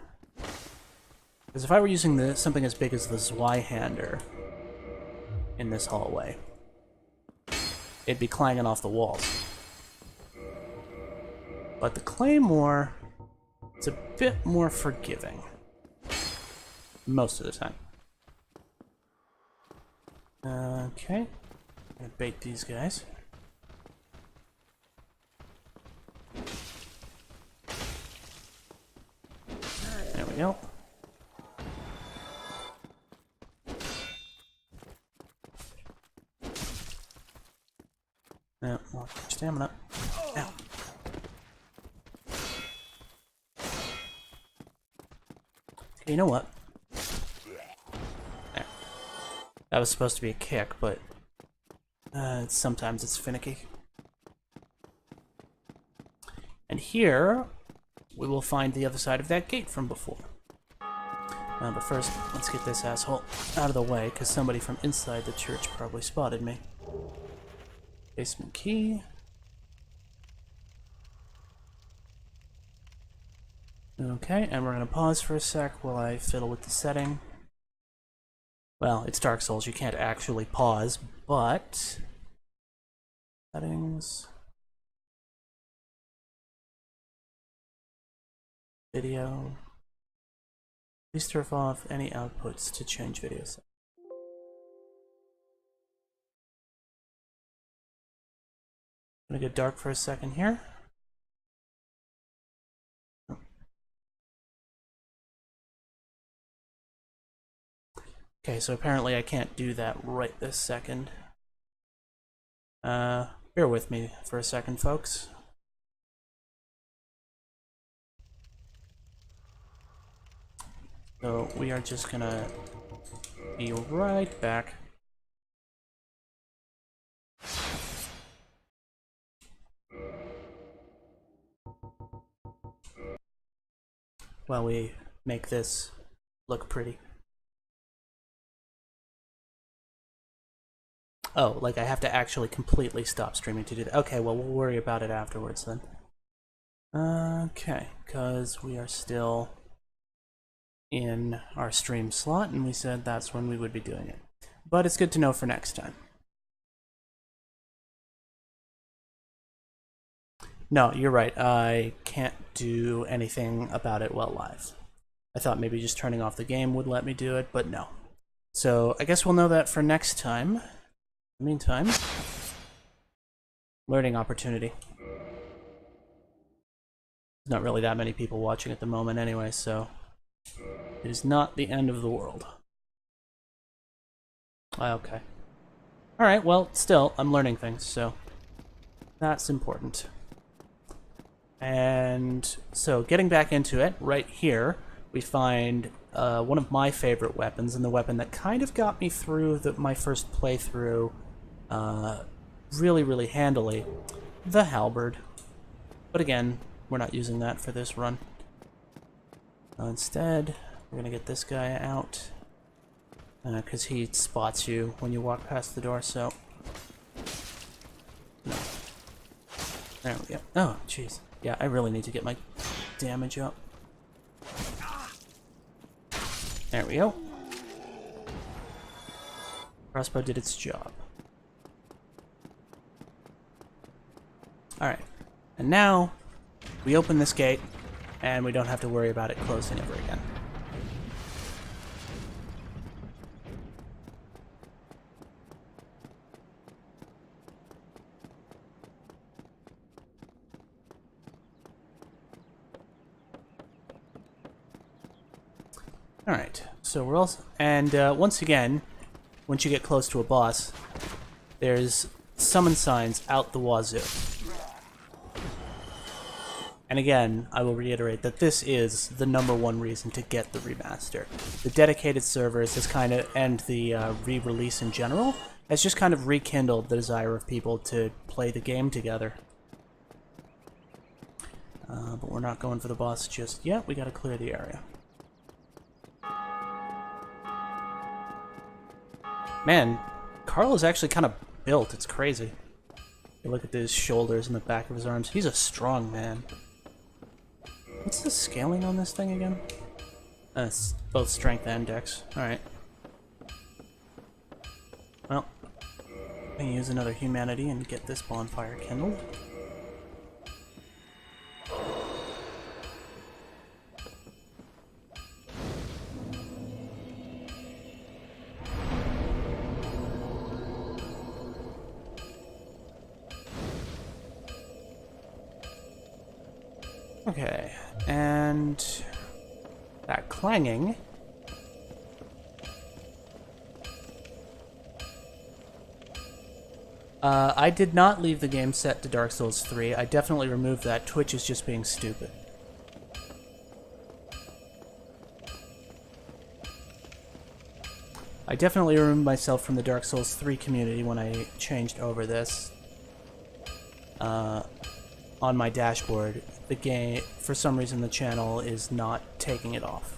Because if I were using something as big as the Zweihander in this hallway, it'd be clanging off the walls. But the Claymore, it's a bit more forgiving. Most of the time. Okay. I'm gonna bait these guys. There we go. More stamina. Ow. Okay, you know what? There. That was supposed to be a kick, but sometimes it's finicky. And here, we will find the other side of that gate from before. But first, let's get this asshole out of the way, because somebody from inside the church probably spotted me. Basement key. Okay, and we're going to pause for a sec while I fiddle with the setting. Well, it's Dark Souls, you can't actually pause, but... Settings... Video... Please turn off any outputs to change video set. Gonna get dark for a second here. Okay, so apparently I can't do that right this second. Bear with me for a second, folks. So we are just gonna be right back. While we make this look pretty. Oh, like I have to actually completely stop streaming to do that. Okay, well, we'll worry about it afterwards then. Okay, because we are still in our stream slot, and we said that's when we would be doing it. But it's good to know for next time. No, you're right. I can't do anything about it while live. I thought maybe just turning off the game would let me do it, but no. So I guess we'll know that for next time. In the meantime, learning opportunity. There's not really that many people watching at the moment anyway, so it is not the end of the world. Okay. Alright, well, still, I'm learning things, so that's important. And so, getting back into it, right here, we find one of my favorite weapons, and the weapon that kind of got me through my first playthrough really, really handily, the halberd. But again, we're not using that for this run. Instead, we're going to get this guy out, because he spots you when you walk past the door, so... No. There we go. Oh, jeez. Yeah, I really need to get my damage up. There we go. Crossbow did its job. Alright. And now, we open this gate, and we don't have to worry about it closing ever again. Alright, so we're also... And once again, once you get close to a boss, there's summon signs out the wazoo. And again, I will reiterate that this is the #1 reason to get the remaster. The dedicated servers has kind of, and the re-release in general, has just kind of rekindled the desire of people to play the game together. But we're not going for the boss just yet. We gotta clear the area. Man, Carl is actually kind of built. It's crazy. You look at his shoulders and the back of his arms. He's a strong man. What's the scaling on this thing again? It's both strength and dex. Alright. Well, I can use another humanity and get this bonfire kindled. Okay, and that clanging. I did not leave the game set to Dark Souls 3. I definitely removed that. Twitch is just being stupid. I definitely removed myself from the Dark Souls 3 community when I changed over this. On my dashboard, the game, for some reason the channel is not taking it off.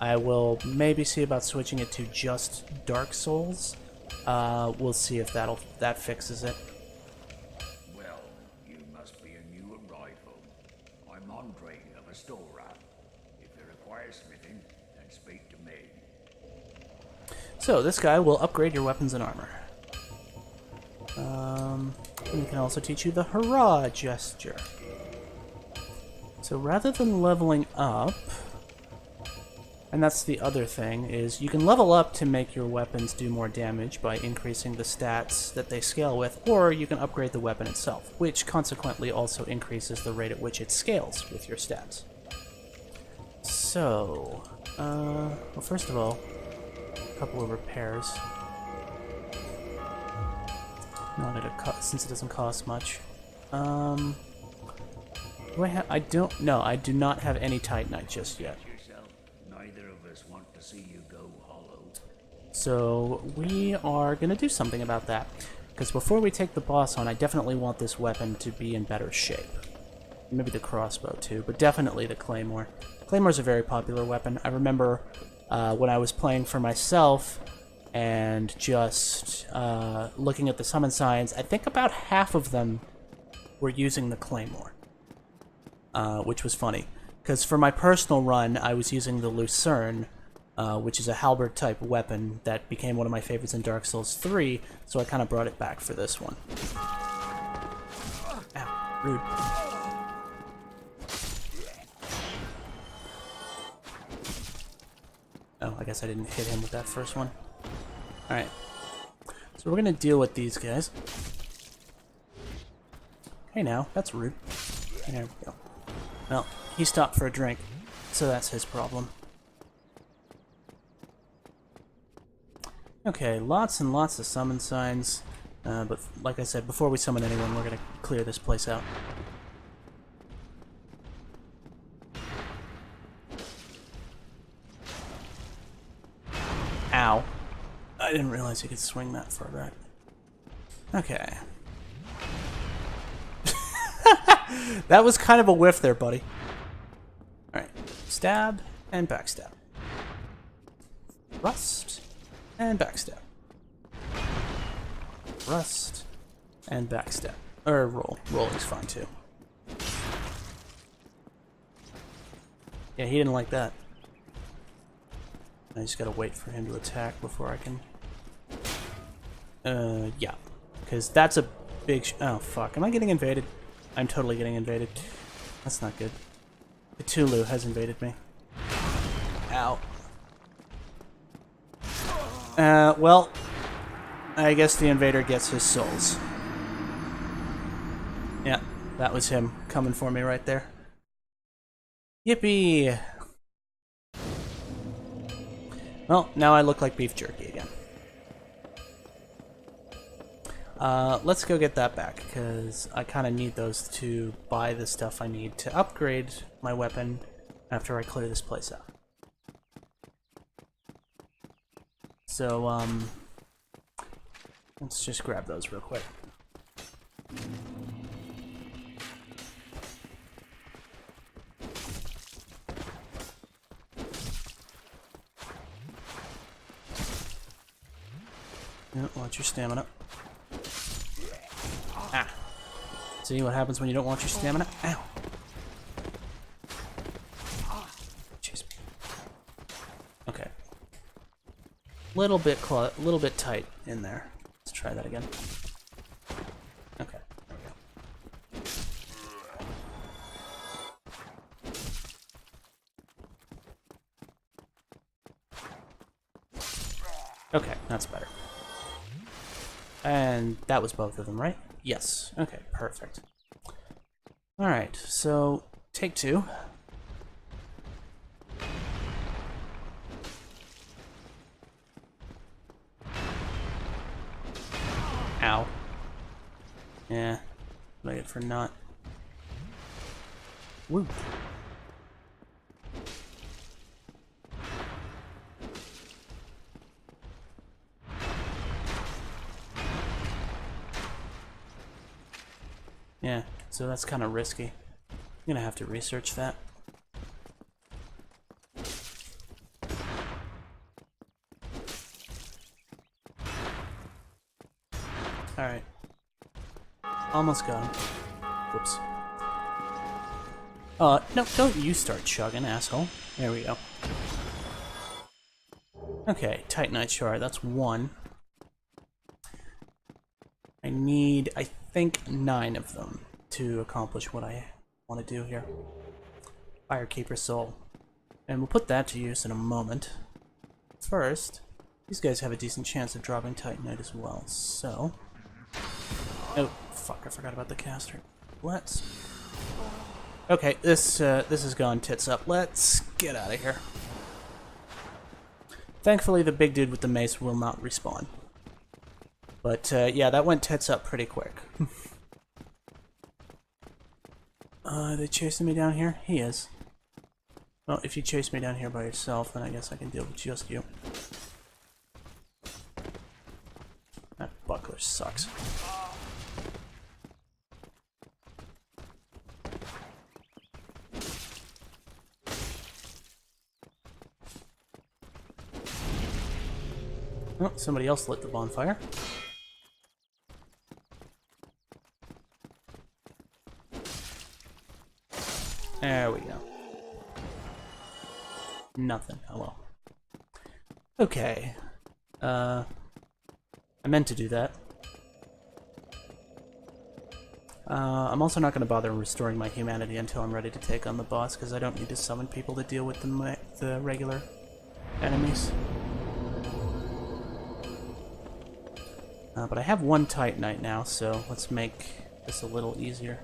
I will maybe see about switching it to just Dark Souls. We'll see if that fixes it. Well, you must be a new arrival. I'm Andre of Astora. If you require smithing, then speak to me. So this guy will upgrade your weapons and armor. We can also teach you the hurrah gesture. So rather than leveling up, and that's the other thing, is you can level up to make your weapons do more damage by increasing the stats that they scale with, or you can upgrade the weapon itself, which consequently also increases the rate at which it scales with your stats. So, well, first of all, a couple of repairs. Not at a since it doesn't cost much. Do I have? I don't. No, I do not have any Titanite just yet. Neither of us want to see you go hollow. So we are gonna do something about that, because before we take the boss on, I definitely want this weapon to be in better shape. Maybe the crossbow too, but definitely the claymore. Claymore's a very popular weapon. I remember when I was playing for myself and just looking at the summon signs, I think about half of them were using the claymore, which was funny. Because for my personal run, I was using the Lucerne, which is a halberd-type weapon that became one of my favorites in Dark Souls 3, so I kind of brought it back for this one. Ow, rude. Oh, I guess I didn't hit him with that first one. Alright. So we're gonna deal with these guys. Hey now, that's rude. There we go. Well, he stopped for a drink, so that's his problem. Okay, lots and lots of summon signs. But like I said, before we summon anyone, we're gonna clear this place out. Ow. I didn't realize you could swing that far back. Okay. That was kind of a whiff there, buddy. Alright. Stab and backstab. Rust and backstab. Rust and backstab. Or roll. Roll is fine too. Yeah, he didn't like that. I just gotta wait for him to attack before I can... yeah. Because that's a big oh, fuck. Am I getting invaded? I'm totally getting invaded. That's not good. Cthulhu has invaded me. Ow. Well, I guess the invader gets his souls. Yeah, that was him coming for me right there. Yippee! Well, now I look like beef jerky again. Let's go get that back, because I kind of need those to buy the stuff I need to upgrade my weapon after I clear this place out. So, let's just grab those real quick. Yeah, watch your stamina. Ah. See what happens when you don't watch your stamina? Ow. Jeez. Okay. Little bit tight in there. Let's try that again. Okay. There we go. Okay, that's better. And that was both of them, right? Yes. Okay, perfect. Alright, so take two. Ow. Yeah. What I get for not. Woo. Yeah, so that's kind of risky. I'm gonna have to research that. Alright. Almost got him. Whoops. No, don't you start chugging, asshole. There we go. Okay, Titanite Shard, that's one. I need, I think, 9 of them to accomplish what I want to do here. Firekeeper Soul. And we'll put that to use in a moment. First, these guys have a decent chance of dropping Titanite as well, so... Oh, fuck, I forgot about the caster. Let's... Okay, this has gone tits up. Let's get out of here. Thankfully, the big dude with the mace will not respawn. But, yeah, that went tits up pretty quick. Are they chasing me down here? He is. Well, if you chase me down here by yourself, then I guess I can deal with just you. That buckler sucks. Oh, somebody else lit the bonfire. There we go. Nothing. Oh well. Okay. I meant to do that. I'm also not going to bother restoring my humanity until I'm ready to take on the boss, because I don't need to summon people to deal with the regular enemies. But I have one Titanite now, so let's make this a little easier.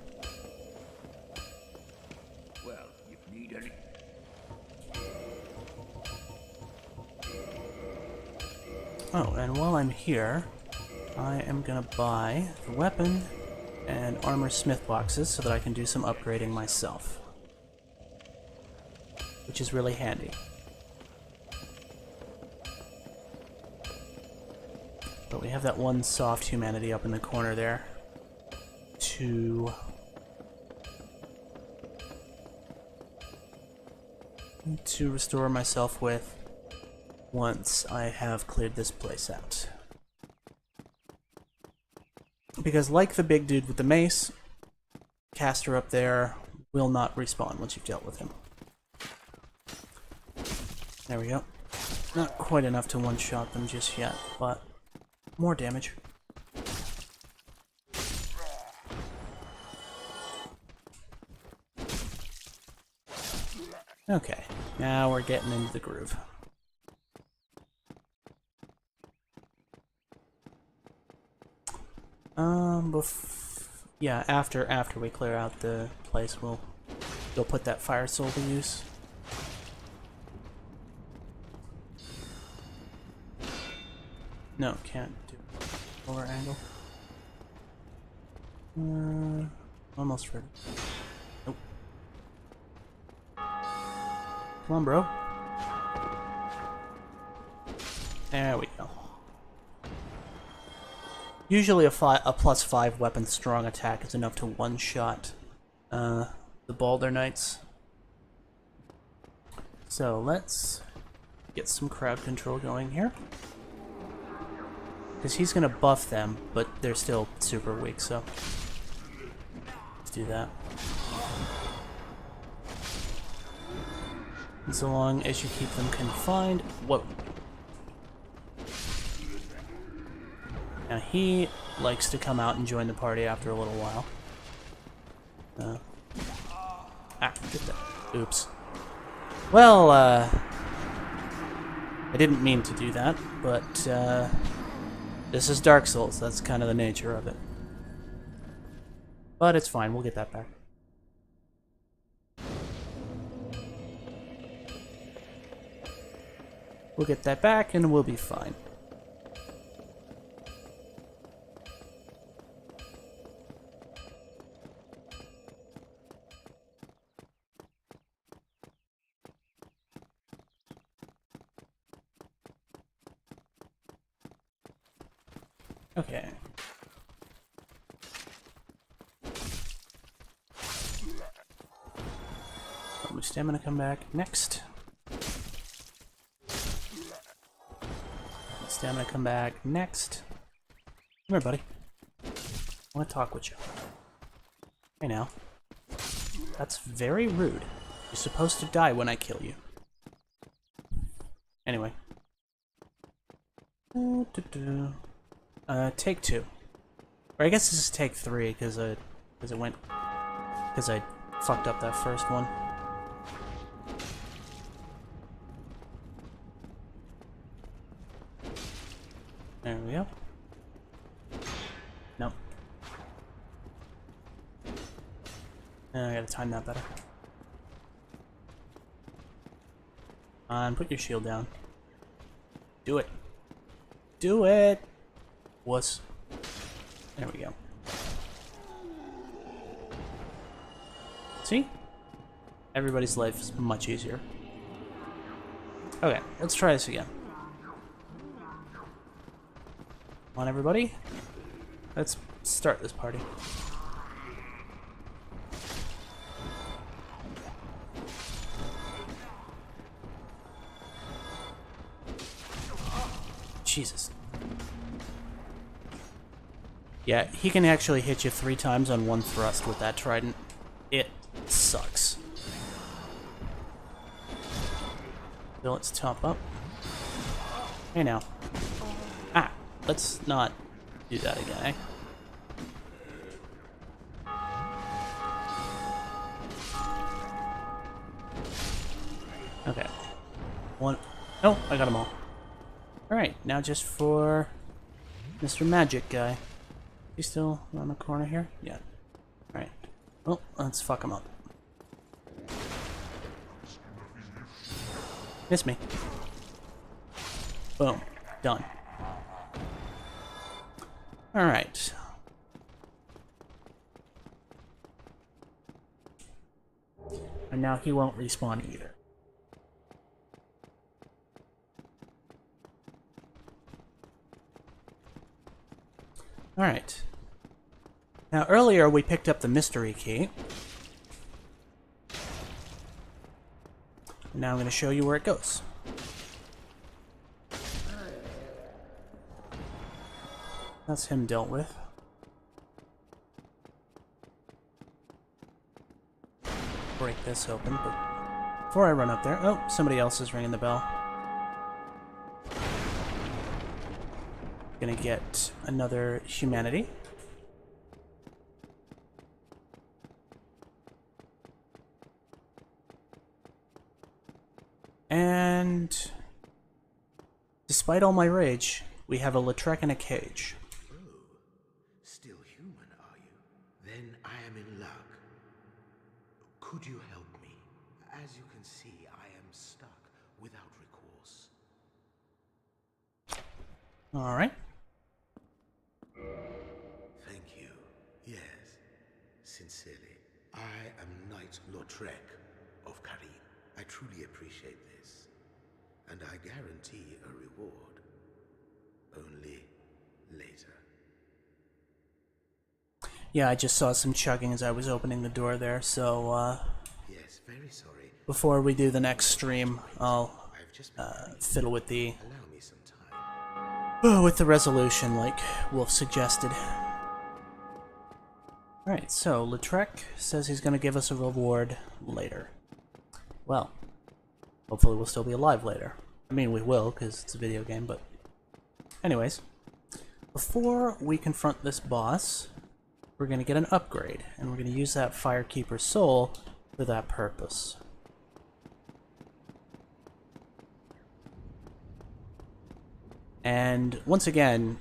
Well, if you need any... Oh, and while I'm here, I am gonna buy the weapon and armor smith boxes so that I can do some upgrading myself. Which is really handy. But we have that one soft humanity up in the corner there to restore myself with once I have cleared this place out. Because like the big dude with the mace, caster up there will not respawn once you've dealt with him. There we go. Not quite enough to one-shot them just yet, but more damage. Okay, now we're getting into the groove. Yeah, after we clear out the place, we'll put that fire soul to use. No, can't do lower angle. Almost ready. Nope. Come on, bro. There we go. Usually a +5 weapon strong attack is enough to one-shot the Balder Knights. So let's get some crowd control going here. Because he's going to buff them, but they're still super weak, so let's do that. And so long as you keep them confined... Whoa. Now he likes to come out and join the party after a little while. Get that. Oops. Well, I didn't mean to do that, but this is Dark Souls. That's kind of the nature of it. But it's fine. We'll get that back. We'll get that back and we'll be fine. Okay. Let my stamina come back next. Stamina come back next. Come here, buddy. I want to talk with you. Hey now. That's very rude. You're supposed to die when I kill you. Anyway. Take 2. Or I guess this is take 3 because I fucked up that first one. There we go. Nope. I gotta time that better. And put your shield down. Do it. Do it! Wuss. There we go. See? Everybody's life is much easier. Okay, let's try this again. Come on, everybody. Let's start this party. Jesus. Yeah, he can actually hit you 3 times on one thrust with that trident. It sucks. So let's top up. Hey now. Ah, let's not do that again, eh? Okay. One. Oh, I got them all. Alright, now just for Mr. Magic Guy. He's still around the corner here? Yeah. Alright. Well, let's fuck him up. Miss me. Boom. Done. Alright. And now he won't respawn either. Alright. Now earlier we picked up the mystery key. Now I'm going to show you where it goes. That's him dealt with. Break this open, but before I run up there... Oh, somebody else is ringing the bell. Gonna get another humanity. despite all my rage, we have a Lautrec in a cage. Oh, still human, are you? Then I am in luck. Could you help me? As you can see, I am stuck without recourse. Alright. Thank you. Yes, sincerely. I am Knight Lautrec of Karim. I truly appreciate this, and I guarantee a reward. Only later. Yeah, I just saw some chugging as I was opening the door there, so Yes, very sorry. before we do the next stream, I'll I've just been fiddle with the Allow me some time. with the resolution like Wolf suggested. Alright, so Lautrec says he's going to give us a reward later. Well, hopefully we'll still be alive later. I mean, we will, because it's a video game, but... Anyways, before we confront this boss, we're going to get an upgrade, and we're going to use that Firekeeper soul for that purpose. And once again,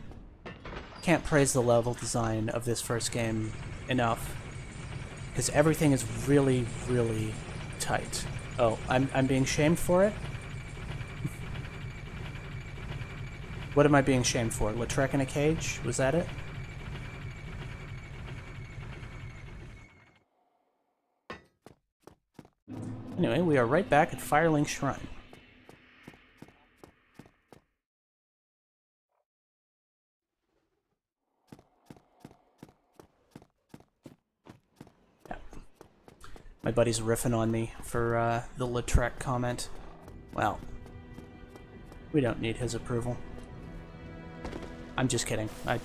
can't praise the level design of this first game enough, because everything is really, really tight. Oh, I'm being shamed for it? What am I being shamed for? Lautrec in a cage? Was that it? Anyway, we are right back at Firelink Shrine. Yeah. My buddy's riffing on me for the Lautrec comment. Well, we don't need his approval. I'm just kidding. I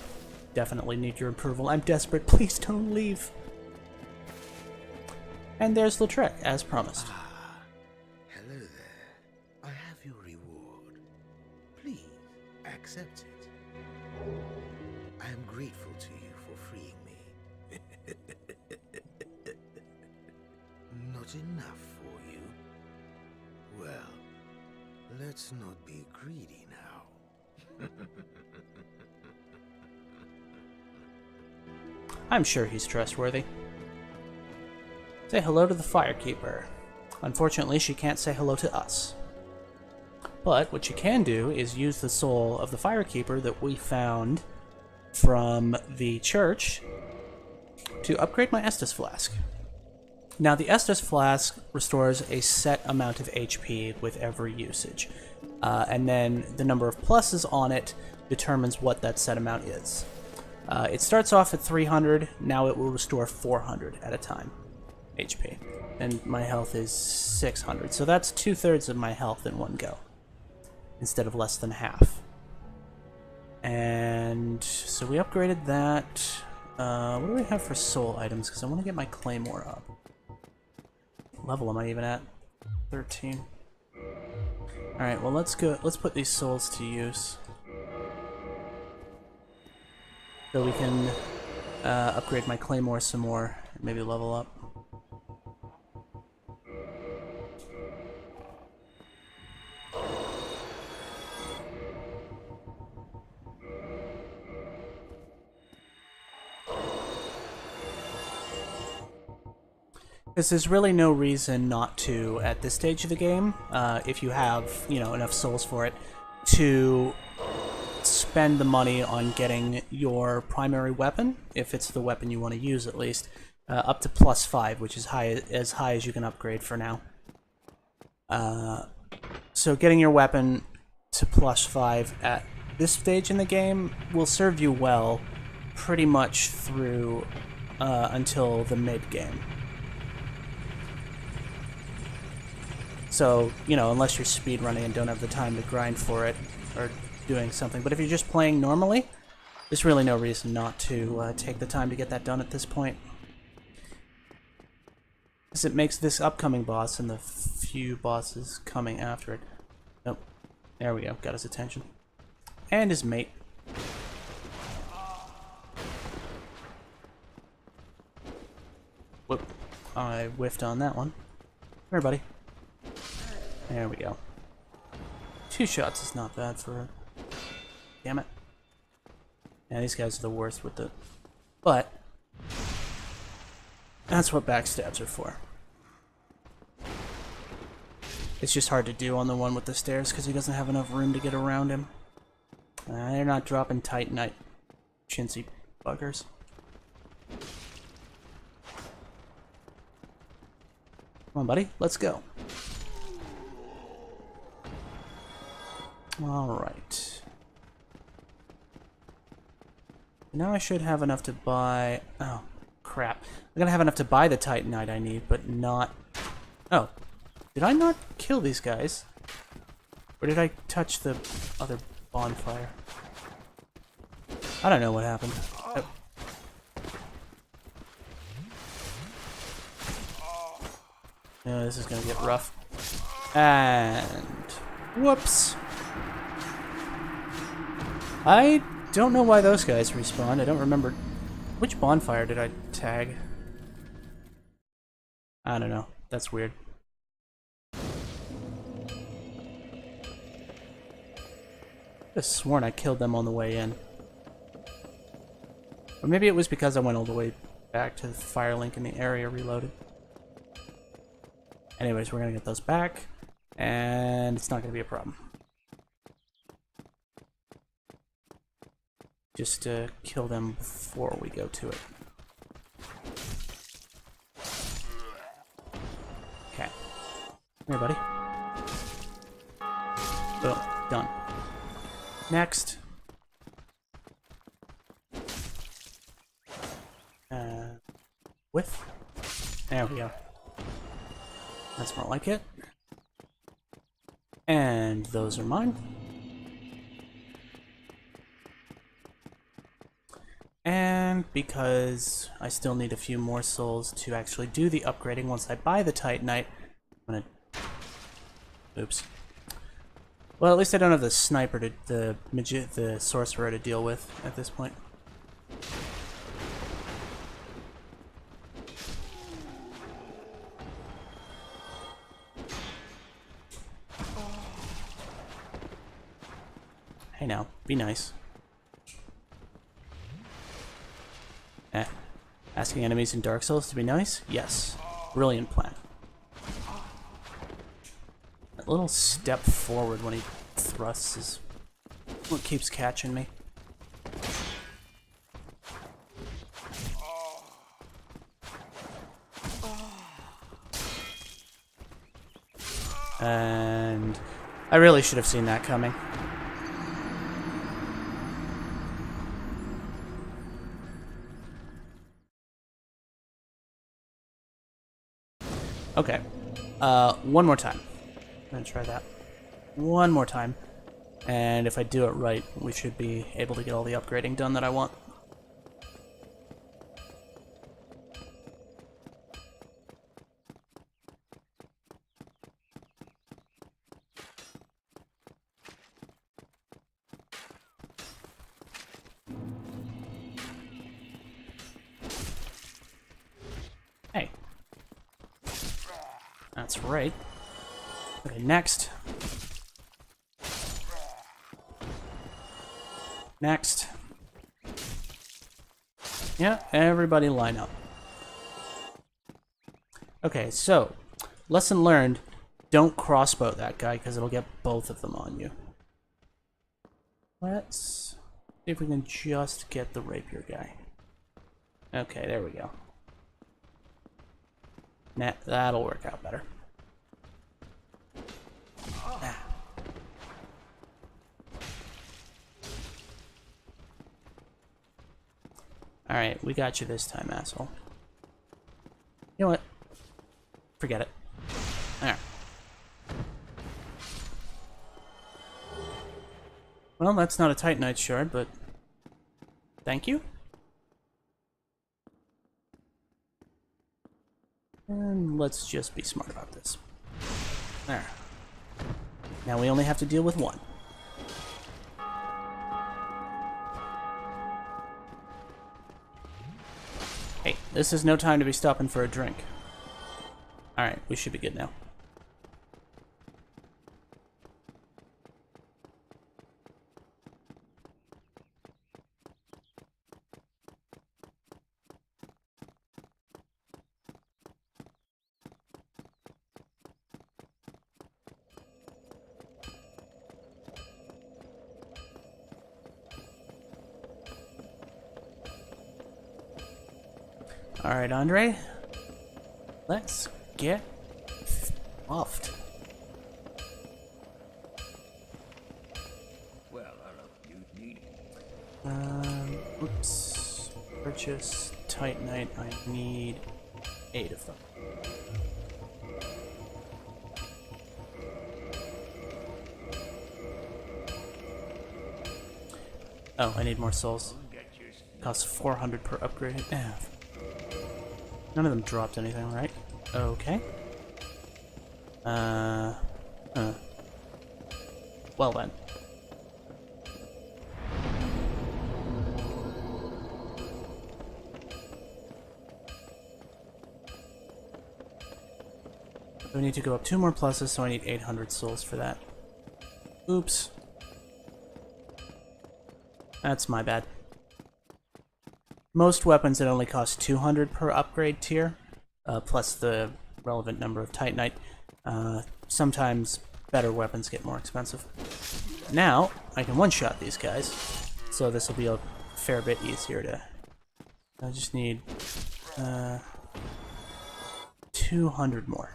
definitely need your approval. I'm desperate. Please don't leave. And there's Lautrec, as promised. Hello there. I have your reward. Please, accept it. I am grateful to you for freeing me. Not enough for you? Well, let's not be greedy now. I'm sure he's trustworthy. Say hello to the Firekeeper. Unfortunately, she can't say hello to us. But what you can do is use the soul of the Firekeeper that we found from the church to upgrade my Estus Flask. Now, the Estus Flask restores a set amount of HP with every usage. And then the number of pluses on it determines what that set amount is. It starts off at 300, now it will restore 400 at a time HP. And my health is 600, so that's 2/3 of my health in one go, instead of less than half. And so we upgraded that. What do we have for soul items? Because I want to get my claymore up. What level am I even at? 13. Alright, well let's put these souls to use. So we can upgrade my claymore some more, and maybe level up. Because there's really no reason not to, at this stage of the game, if you have, enough souls for it, to spend the money on getting your primary weapon, if it's the weapon you want to use at least, up to +5, which is as high as you can upgrade for now. So getting your weapon to +5 at this stage in the game will serve you well pretty much through until the mid-game. So, unless you're speedrunning and don't have the time to grind for it, or doing something. But if you're just playing normally, there's really no reason not to take the time to get that done at this point. Because it makes this upcoming boss and the few bosses coming after it. Oh, there we go, got his attention. And his mate. Whoop, I whiffed on that one. Come here, buddy. There we go. 2 shots is not bad for Damn it. Yeah, these guys are the worst with the... But... that's what backstabs are for. It's just hard to do on the one with the stairs because he doesn't have enough room to get around him. They're not dropping Titanite, chintzy buggers. Come on, buddy. Let's go. Alright. Now I should have enough to buy... oh, crap. I'm gonna have enough to buy the Titanite I need, but not... oh. Did I not kill these guys? Or did I touch the other bonfire? I don't know what happened. Oh. Yeah, this is gonna get rough. And... whoops! I don't know why those guys respawned. I don't remember... which bonfire did I tag? I don't know. That's weird. I could have sworn I killed them on the way in. Or maybe it was because I went all the way back to the fire link in the area reloaded. Anyways, we're gonna get those back, and it's not gonna be a problem. Just kill them before we go to it. Okay. Come here, buddy. Boom. Done. Next. Width. There we go. That's more like it. And those are mine. And because I still need a few more souls to actually do the upgrading once I buy the Titanite, I'm gonna... oops. Well, at least I don't have the sniper to... the sorcerer to deal with at this point. Hey now, be nice. Asking enemies in Dark Souls to be nice? Yes. Brilliant plan. That little step forward when he thrusts is what keeps catching me. And I really should have seen that coming. Okay, one more time. I'm gonna try that. One more time. And if I do it right, we should be able to get all the upgrading done that I want. Hey. That's right. Okay, next. Next. Yeah, everybody line up. Okay, so, lesson learned, don't crossbow that guy because it'll get both of them on you. Let's see if we can just get the rapier guy. Okay, there we go. Nah, that'll work out better. Ah. Alright, we got you this time, asshole. You know what? Forget it. Alright. Well, that's not a Titanite shard, but... thank you? And let's just be smart about this. There. Now we only have to deal with one. Hey, this is no time to be stopping for a drink. Alright, we should be good now. Alright, Andre. Let's get buffed. Well, you need Oops. Purchase Titanite. I need 8 of them. Oh, I need more souls. Costs 400 per upgrade. None of them dropped anything, right? Okay. Well then. So we need to go up 2 more pluses, so I need 800 souls for that. Oops. That's my bad. Most weapons, it only cost 200 per upgrade tier, plus the relevant number of Titanite. Sometimes better weapons get more expensive. Now, I can one-shot these guys, so this will be a fair bit easier to... I just need 200 more.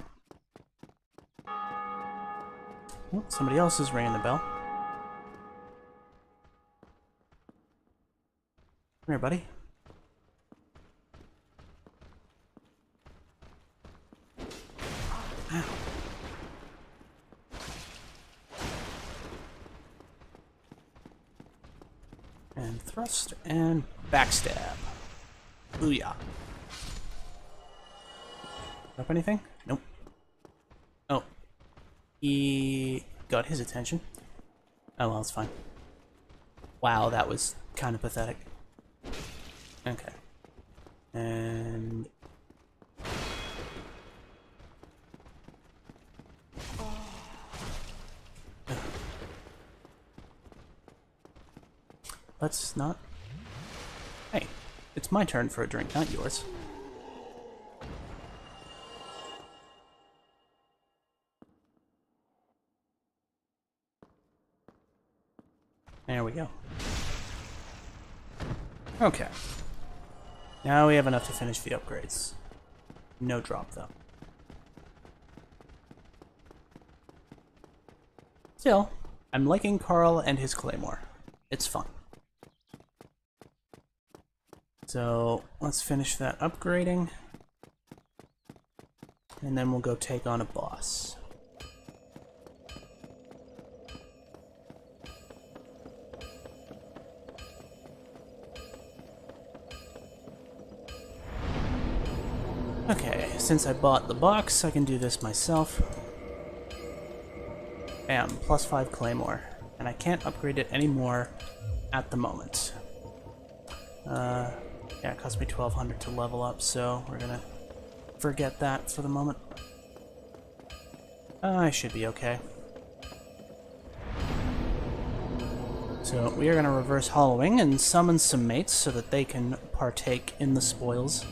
Oh, somebody else is ringing the bell. Come here, buddy. Ow. And thrust and backstab. Booyah. Up anything? Nope. Oh. He got his attention. Oh well, it's fine. Wow, that was kind of pathetic. Okay. And... let's not... Hey, it's my turn for a drink, not yours. There we go. Okay. Now we have enough to finish the upgrades. No drop, though. Still, I'm liking Carl and his claymore. It's fun. So, let's finish that upgrading. And then we'll go take on a boss. Okay, since I bought the box, I can do this myself. Bam, +5 claymore. And I can't upgrade it anymore at the moment. Yeah, it cost me 1200 to level up, so we're gonna forget that for the moment. I should be okay. So we are gonna reverse hollowing and summon some mates so that they can partake in the spoils.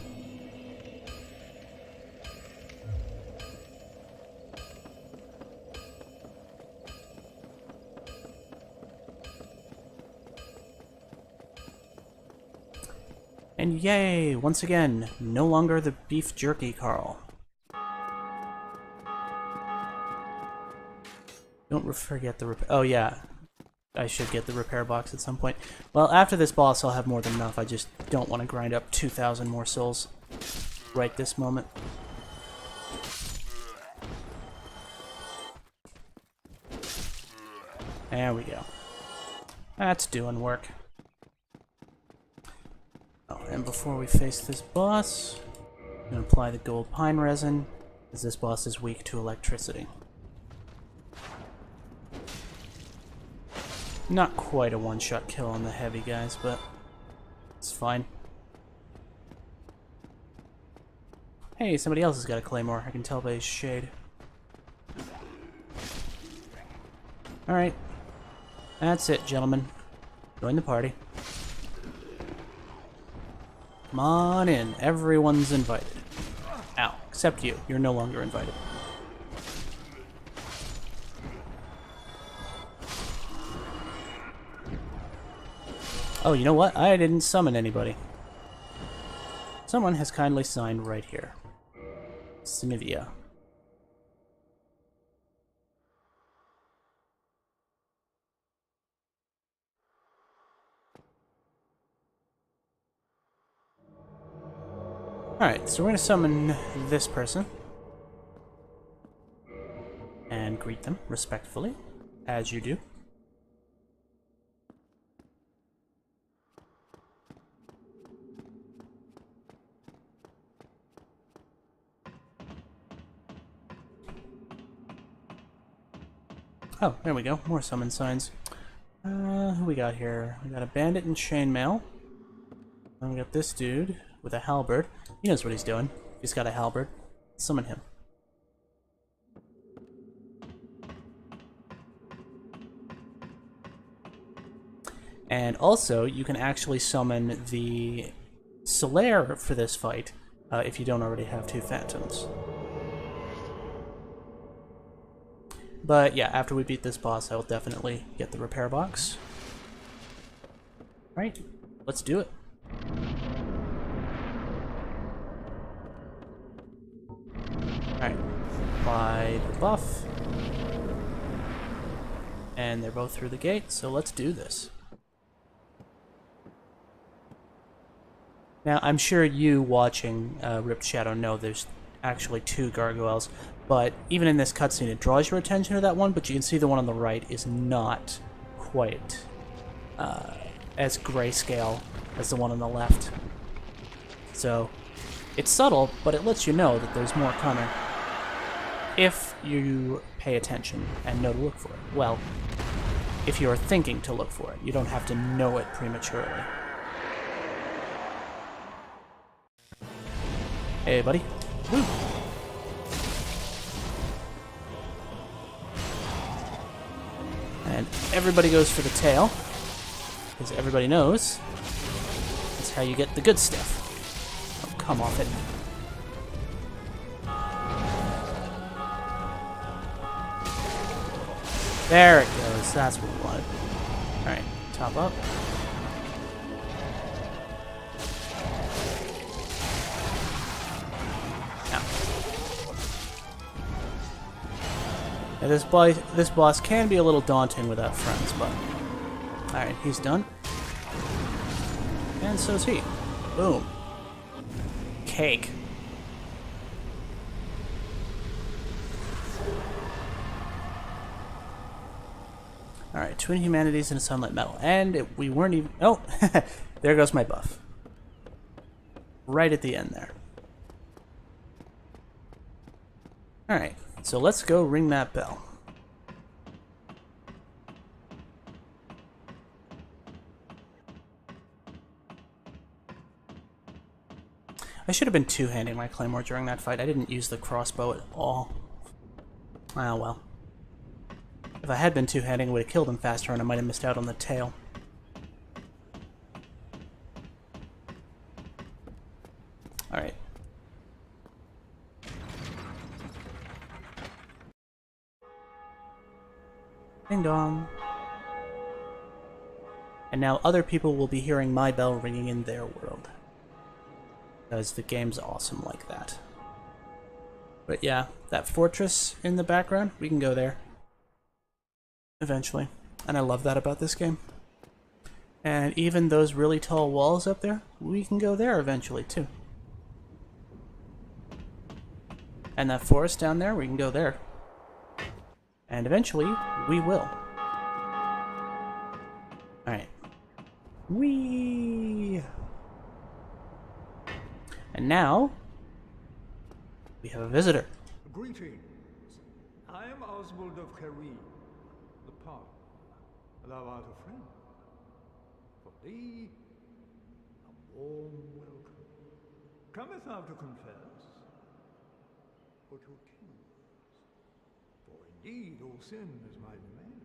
And yay! Once again, no longer the beef jerky, Carl. Don't forget the repair. Oh yeah, I should get the repair box at some point. Well, after this boss, I'll have more than enough. I just don't want to grind up 2,000 more souls right this moment. There we go. That's doing work. Oh, and before we face this boss, I'm going to apply the gold pine resin, as this boss is weak to electricity. Not quite a one-shot kill on the heavy guys, but it's fine. Hey, somebody else has got a claymore. I can tell by his shade. Alright. That's it, gentlemen. Join the party. Come on in. Everyone's invited. Ow. Except you. You're no longer invited. Oh, you know what? I didn't summon anybody. Someone has kindly signed right here. Sinivia. Alright, so we're going to summon this person. And greet them respectfully, as you do. Oh, there we go. More summon signs. Who we got here? We got a bandit in chainmail. And we got this dude with a halberd. He knows what he's doing. He's got a halberd. Summon him. And also, you can actually summon the Solaire for this fight if you don't already have 2 phantoms. But yeah, after we beat this boss, I will definitely get the repair box. Alright, let's do it. Alright, apply the buff. And they're both through the gate, so let's do this. Now, I'm sure you watching Ripped Shadow know there's actually 2 gargoyles, but even in this cutscene it draws your attention to that one, but you can see the one on the right is not quite as grayscale as the one on the left. So, it's subtle, but it lets you know that there's more coming if you pay attention and know to look for it. Well, if you're thinking to look for it, you don't have to know it prematurely. Hey, buddy. Woo. And everybody goes for the tail, because everybody knows that's how you get the good stuff. Oh, come off it. There it goes. That's what we wanted. Alright, top up. Now, this boss can be a little daunting without friends, but... Alright, he's done. And so's he. Boom. Cake. Alright, Twin Humanities and a Sunlight Metal. And we weren't even... Oh! There goes my buff. Right at the end there. Alright, so let's go ring that bell. I should have been two-handing my claymore during that fight. I didn't use the crossbow at all. Ah, well. If I had been two-handing, I would have killed him faster and I might have missed out on the tail. Alright. Ding dong. And now other people will be hearing my bell ringing in their world. Because the game's awesome like that. But yeah, that fortress in the background, we can go there. Eventually. And I love that about this game. And even those really tall walls up there, we can go there eventually too. And that forest down there, we can go there. And eventually, we will. Alright. Whee! And now, we have a visitor. Greetings. I am Oswald of Careem, the Park. Thou art a friend. For thee, a warm welcome. Cometh thou to confess, or to accuse? For indeed all sin is my domain.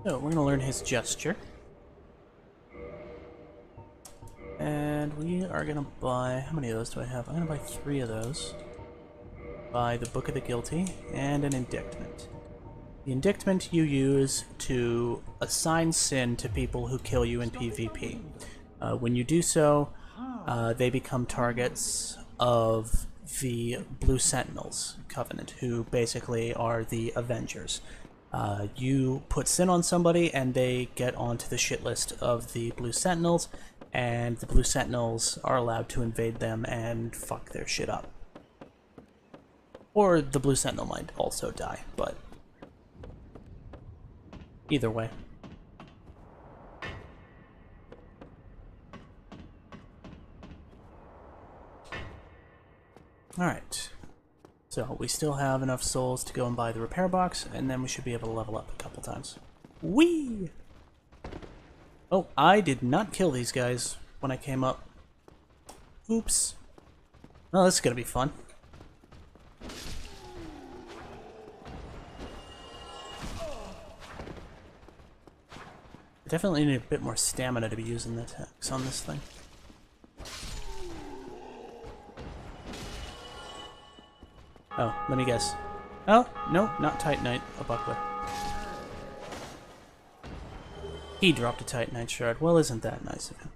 So, we're going to learn his gesture. And we are going to buy... How many of those do I have? I'm going to buy 3 of those. Buy the Book of the Guilty and an Indictment. The Indictment you use to assign sin to people who kill you in PvP. When you do so, they become targets of the Blue Sentinels Covenant, who basically are the Avengers. You put sin on somebody and they get onto the shit list of the Blue Sentinels, and the Blue Sentinels are allowed to invade them and fuck their shit up. Or the Blue Sentinel might also die, but either way. Alright, so we still have enough souls to go and buy the repair box, and then we should be able to level up a couple times. Whee! Oh, I did not kill these guys when I came up. Oops. Oh, this is gonna be fun. I definitely need a bit more stamina to be using the attacks on this thing. Oh, let me guess. Oh, no, not Titanite, a buckler. He dropped a Titanite shard. Well, isn't that nice of him?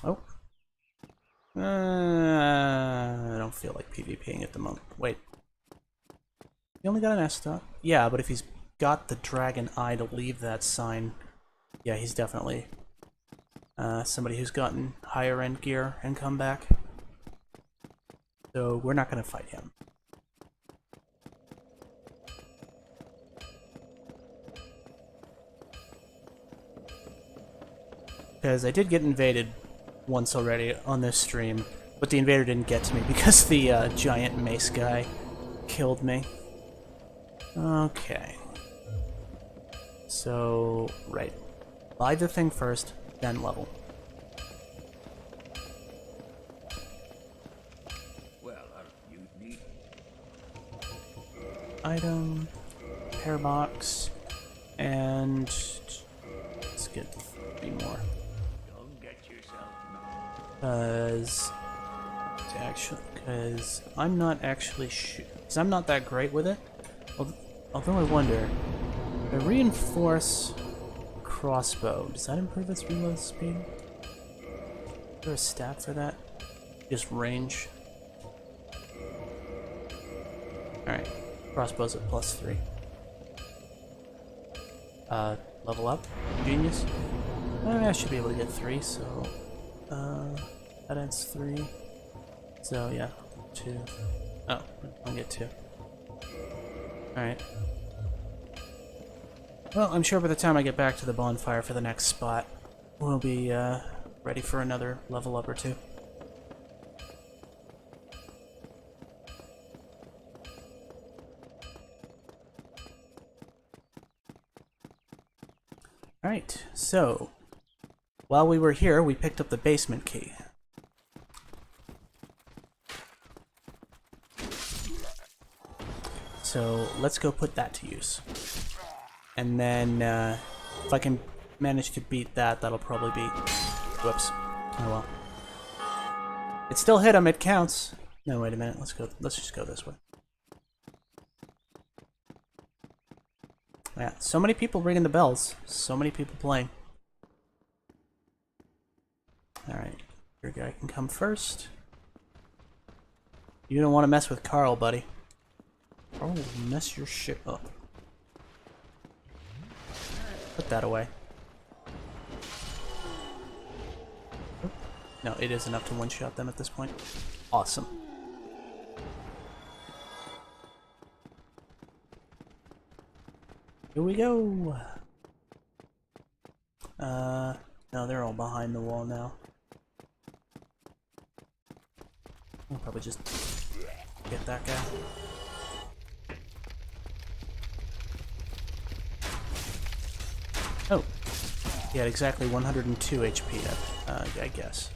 Oh. I don't feel like PvPing at the moment. Wait. He only got an S dot? Yeah, but if he's got the dragon eye to leave that sign, yeah, he's definitely somebody who's gotten higher end gear and come back. So we're not going to fight him. Because I did get invaded once already on this stream, but the invader didn't get to me because the giant mace guy killed me. Okay. So, right. Buy the thing first, then level. Item, repair box, and let's get 3 more. Because I'm not actually because I'm not that great with it. Although I wonder, the reinforce crossbow, does that improve its reload speed? Is there a stat for that? Just range. Alright. Crossbow's at +3. Level up. Genius. I should be able to get 3, so that adds 3. So yeah, 2. Oh, I'll get 2. Alright. Well, I'm sure by the time I get back to the bonfire for the next spot, we'll be ready for another level up or 2. Alright, so while we were here, we picked up the basement key. So let's go put that to use. And then if I can manage to beat that, that'll probably be... Whoops. Oh well. It still hit him, it counts. No, wait a minute, let's just go this way. Yeah, so many people ringing the bells. So many people playing. Alright, your guy can come first. You don't want to mess with Carl, buddy. Carl will mess your shit up. Put that away. No, it is enough to one-shot them at this point. Awesome. Here we go! No, they're all behind the wall now. I'll probably just get that guy. Oh! He had exactly 102 HP, I guess.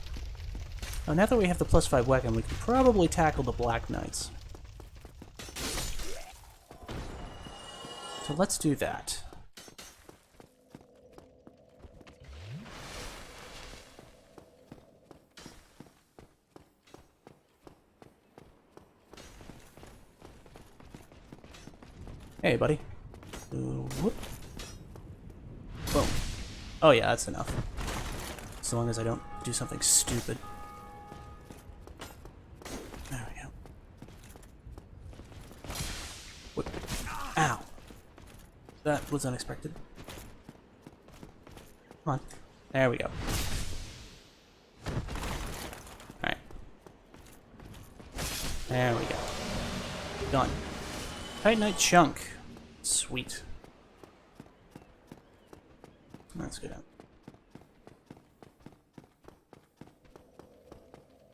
Oh, now that we have the +5 weapon, we can probably tackle the Black Knights. So let's do that. Hey, buddy. Whoop. Boom. Oh yeah, that's enough. As long as I don't do something stupid. There we go. What? Ow! That was unexpected. Come on. There we go. Alright. There we go. Done. Titanite chunk. Sweet. Let's go down.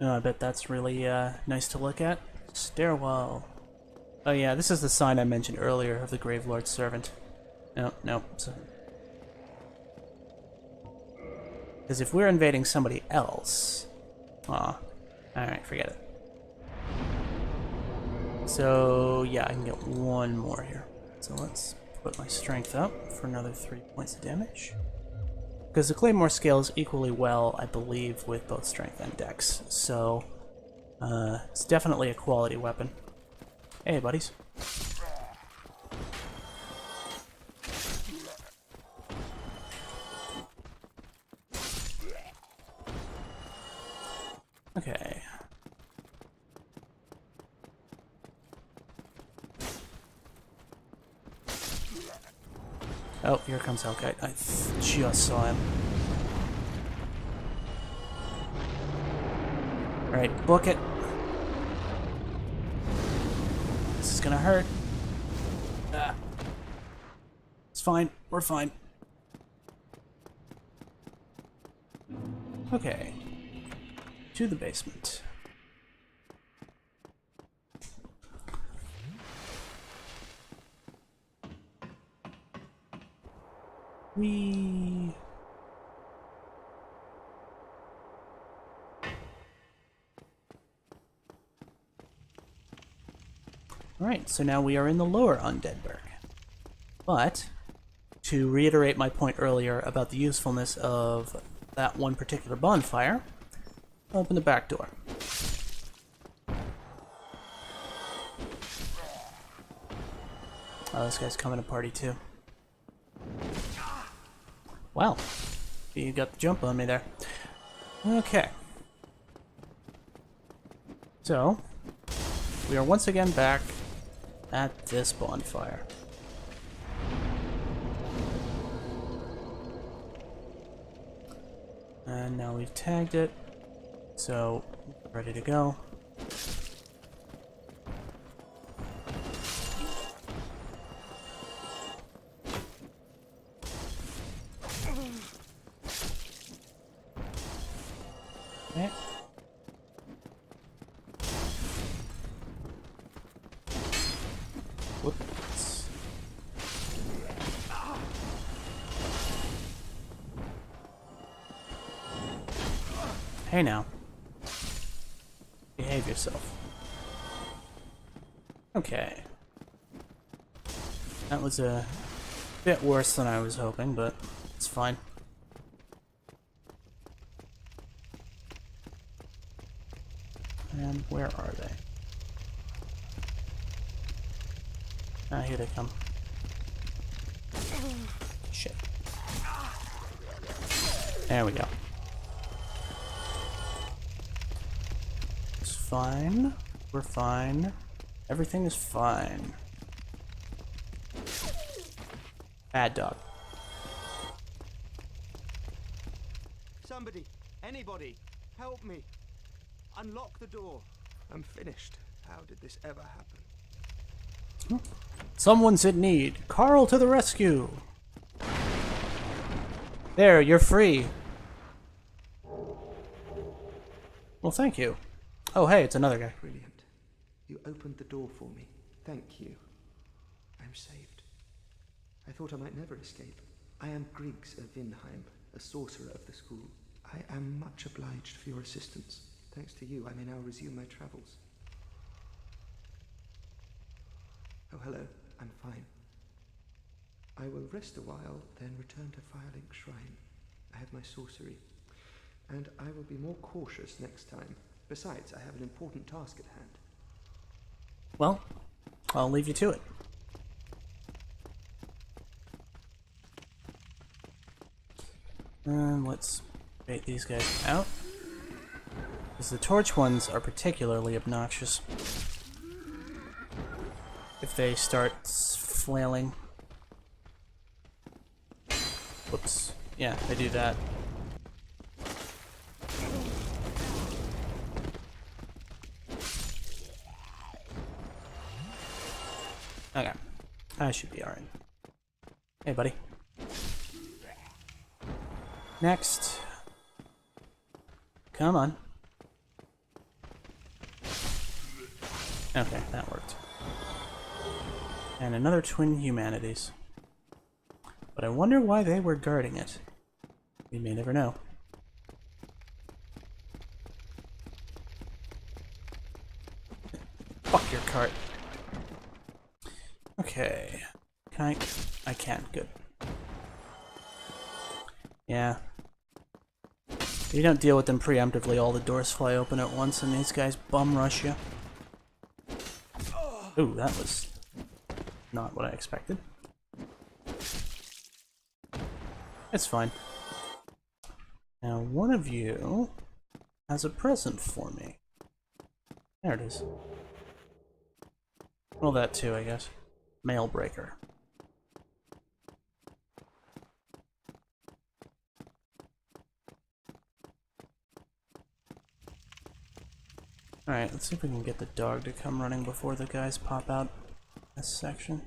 Oh, I bet that's really nice to look at. Stairwell. Oh yeah, this is the sign I mentioned earlier of the Gravelord's servant. No, no. Because if we're invading somebody else... Aw. Alright, forget it. So, yeah, I can get one more here. So let's put my strength up for another 3 points of damage. Because the Claymore scales equally well, I believe, with both strength and dex. So, it's definitely a quality weapon. Hey, buddies. Okay. Oh, here comes Hellkite. I just saw him. Alright, book it. This is gonna hurt. Ah. It's fine. We're fine. Okay. To the basement. We... Alright, so now we are in the lower Undeadburg. But, to reiterate my point earlier about the usefulness of that one particular bonfire, I'll open the back door. Oh, this guy's coming to party too. Wow. You got the jump on me there. Okay. So, we are once again back at this bonfire. And now we've tagged it, so ready to go. Okay. Whoops. Hey now. Behave yourself. Okay. That was a bit worse than I was hoping, but it's fine. And where are they? Ah, here they come. Shit. There we go. It's fine. We're fine. Everything is fine. Bad dog. Somebody, anybody, help me. Unlock the door. I'm finished. How did this ever happen? Someone's in need. Carl to the rescue. There, you're free. Well, thank you. Oh, hey, it's another guy. Brilliant. You opened the door for me. Thank you. I'm saved. I thought I might never escape. I am Griggs of Vinheim, a sorcerer of the school. I am much obliged for your assistance. Thanks to you, I may now resume my travels. Oh, hello. I'm fine. I will rest a while, then return to Firelink Shrine. I have my sorcery. And I will be more cautious next time. Besides, I have an important task at hand. Well, I'll leave you to it. And let's bait these guys out. Because the torch ones are particularly obnoxious. If they start flailing. Whoops. Yeah, they do that. Okay. I should be alright. Hey, buddy. Next. Come on. Okay, that worked. And another twin humanities. But I wonder why they were guarding it. We may never know. Fuck your cart. Okay. Can I can't. Good. Yeah. If you don't deal with them preemptively, all the doors fly open at once and these guys bum rush you. Ooh, that was not what I expected. It's fine. Now, one of you has a present for me. There it is. Well, that too, I guess. Mail breaker. Alright, let's see if we can get the dog to come running before the guys pop out this section.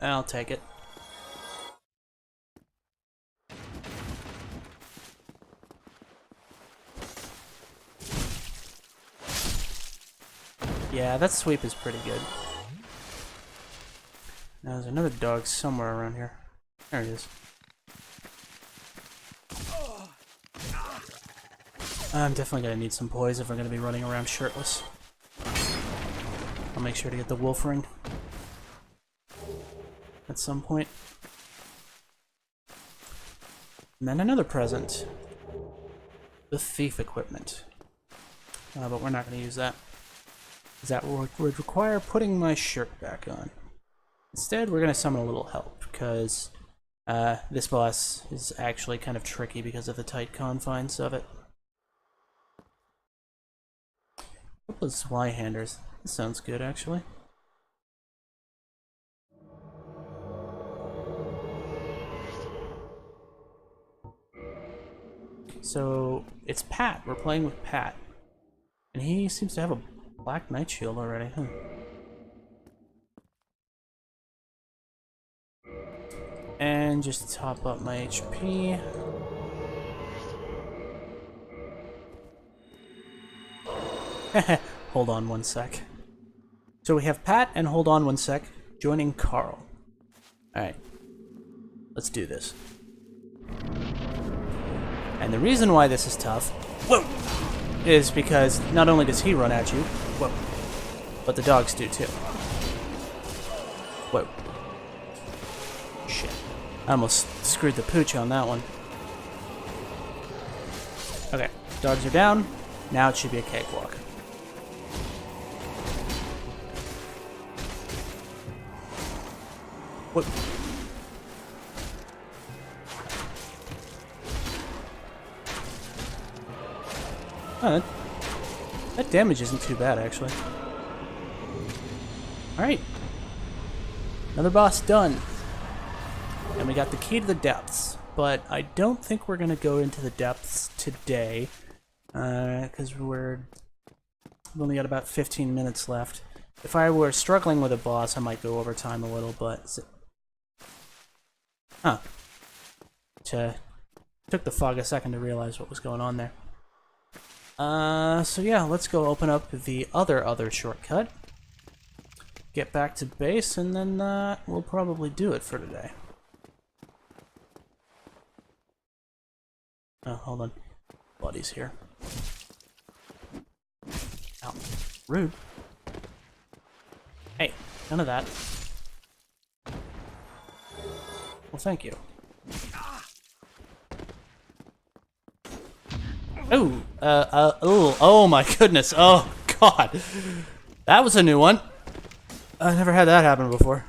I'll take it. Yeah, that sweep is pretty good. Now, there's another dog somewhere around here. There it is. I'm definitely gonna need some poise if we're gonna be running around shirtless. I'll make sure to get the wolf ring at some point. And then another present. The thief equipment. But we're not gonna use that. Because that would require putting my shirt back on. Instead, we're gonna summon a little help, because this boss is actually kind of tricky because of the tight confines of it. A couple of Zweihanders. This sounds good, actually. So, it's Pat. We're playing with Pat. And he seems to have a black knight shield already, huh? And just top up my HP. Hold on one sec. So we have Pat and hold on one sec joining Carl. Alright. Let's do this. And the reason why this is tough, whoa, is because not only does he run at you, whoa, but the dogs do too. Whoa. Shit. I almost screwed the pooch on that one. Okay, dogs are down. Now it should be a cakewalk. What? Oh, that damage isn't too bad, actually. Alright. Another boss done. And we got the key to the depths. But I don't think we're going to go into the depths today. Because we've only got about 15 minutes left. If I were struggling with a boss, I might go over time a little, but... Huh. Took the fog a second to realize what was going on there. So yeah, let's go open up the other shortcut. Get back to base, and then we'll probably do it for today. Oh, hold on. Buddy's here. Ow. Rude. Hey, none of that. Well, thank you. Oh, oh my goodness. Oh, God. That was a new one. I never had that happen before.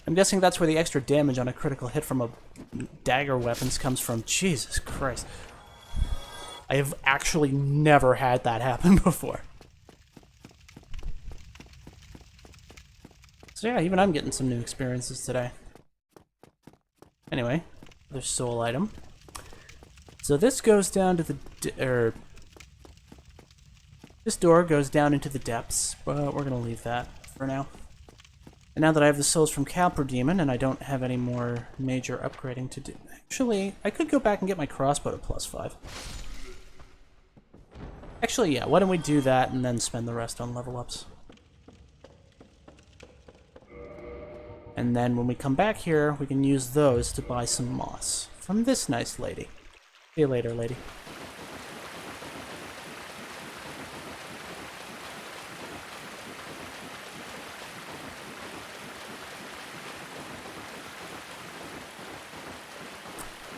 I'm guessing that's where the extra damage on a critical hit from a dagger weapons comes from. Jesus Christ. I have actually never had that happen before. So yeah, even I'm getting some new experiences today. Anyway, there's soul item. So this goes down to the... this door goes down into the depths, but we're gonna leave that for now. And now that I have the souls from Calper Demon and I don't have any more major upgrading to do... Actually, I could go back and get my crossbow to +5. Actually, yeah, why don't we do that and then spend the rest on level ups. And then when we come back here, we can use those to buy some moss from this nice lady. See you later, lady.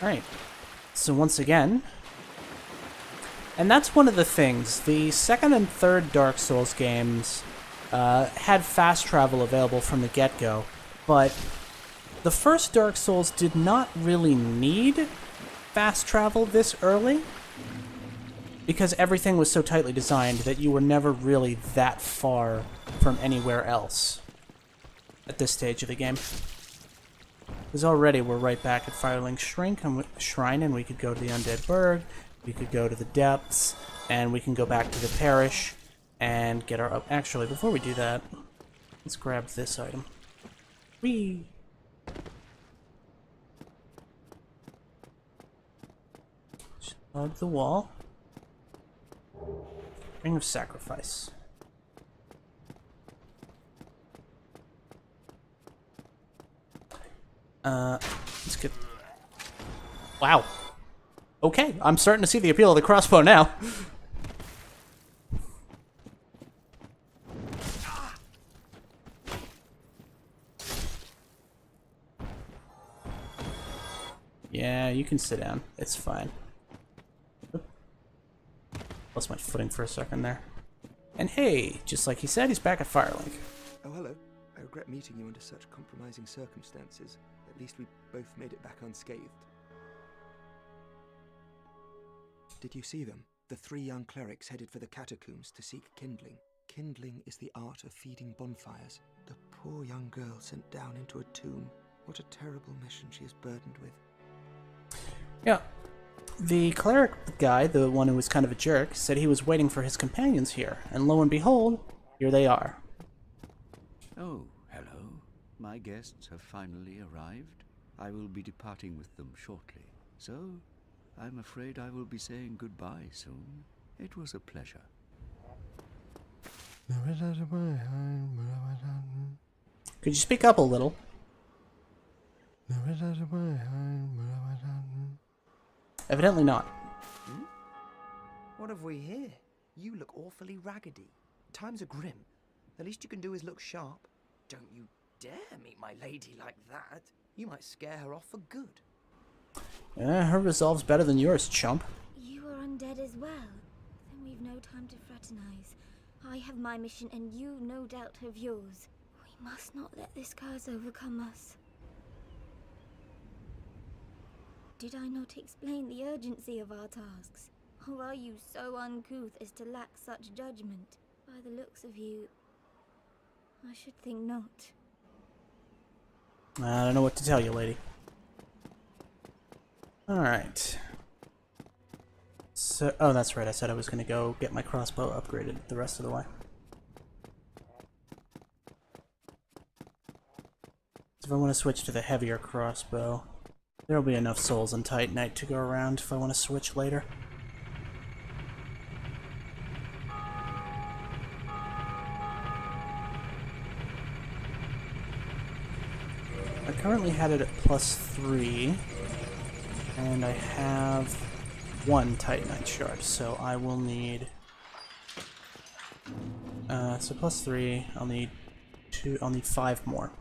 Alright, so once again, and that's one of the things, the second and third Dark Souls games had fast travel available from the get-go, but the first Dark Souls did not really need fast travel this early, because everything was so tightly designed that you were never really that far from anywhere else at this stage of the game. Because already we're right back at Firelink Shrine, and we could go to the Undead Burg, we could go to the Depths, and we can go back to the Parish and get our... Actually, before we do that, let's grab this item. Whee! Just hug the wall. Ring of Sacrifice. Let's get... Wow. Okay, I'm starting to see the appeal of the crossbow now. Yeah, you can sit down. It's fine. Oop. Lost my footing for a second there. And hey, just like he said, he's back at Firelink. Oh, hello. I regret meeting you under such compromising circumstances. At least we both made it back unscathed. Did you see them? The 3 young clerics headed for the catacombs to seek kindling. Kindling is the art of feeding bonfires. The poor young girl sent down into a tomb. What a terrible mission she is burdened with. Yeah. The cleric guy, the one who was kind of a jerk, said he was waiting for his companions here, and lo and behold, here they are. Oh, hello. My guests have finally arrived. I will be departing with them shortly. So, I'm afraid I will be saying goodbye soon. It was a pleasure. Could you speak up a little? Evidently not. What have we here? You look awfully raggedy. Times are grim. The least you can do is look sharp. Don't you dare meet my lady like that. You might scare her off for good. Her resolve's better than yours, chump. You are undead as well. Then we've no time to fraternize. I have my mission and you no doubt have yours. We must not let this curse overcome us. Did I not explain the urgency of our tasks? Or are you so uncouth as to lack such judgment? By the looks of you, I should think not. I don't know what to tell you, lady. Alright. So, oh, that's right, I said I was going to go get my crossbow upgraded the rest of the way. So if I want to switch to the heavier crossbow, there'll be enough souls and Titanite to go around if I want to switch later. I currently had it at +3, and I have 1 Titanite shard, so I will need... so +3, I'll need 5 more.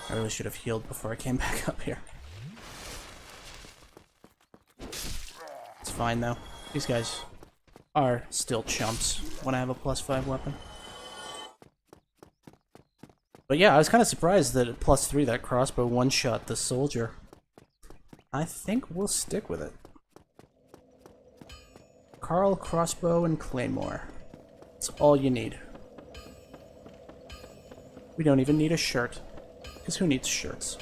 I really should have healed before I came back up here. fine though. These guys are still chumps when I have a +5 weapon. But yeah, I was kind of surprised that at +3 that crossbow one-shot the soldier. I think we'll stick with it. Carl, crossbow, and claymore. That's all you need. We don't even need a shirt. Because who needs shirts?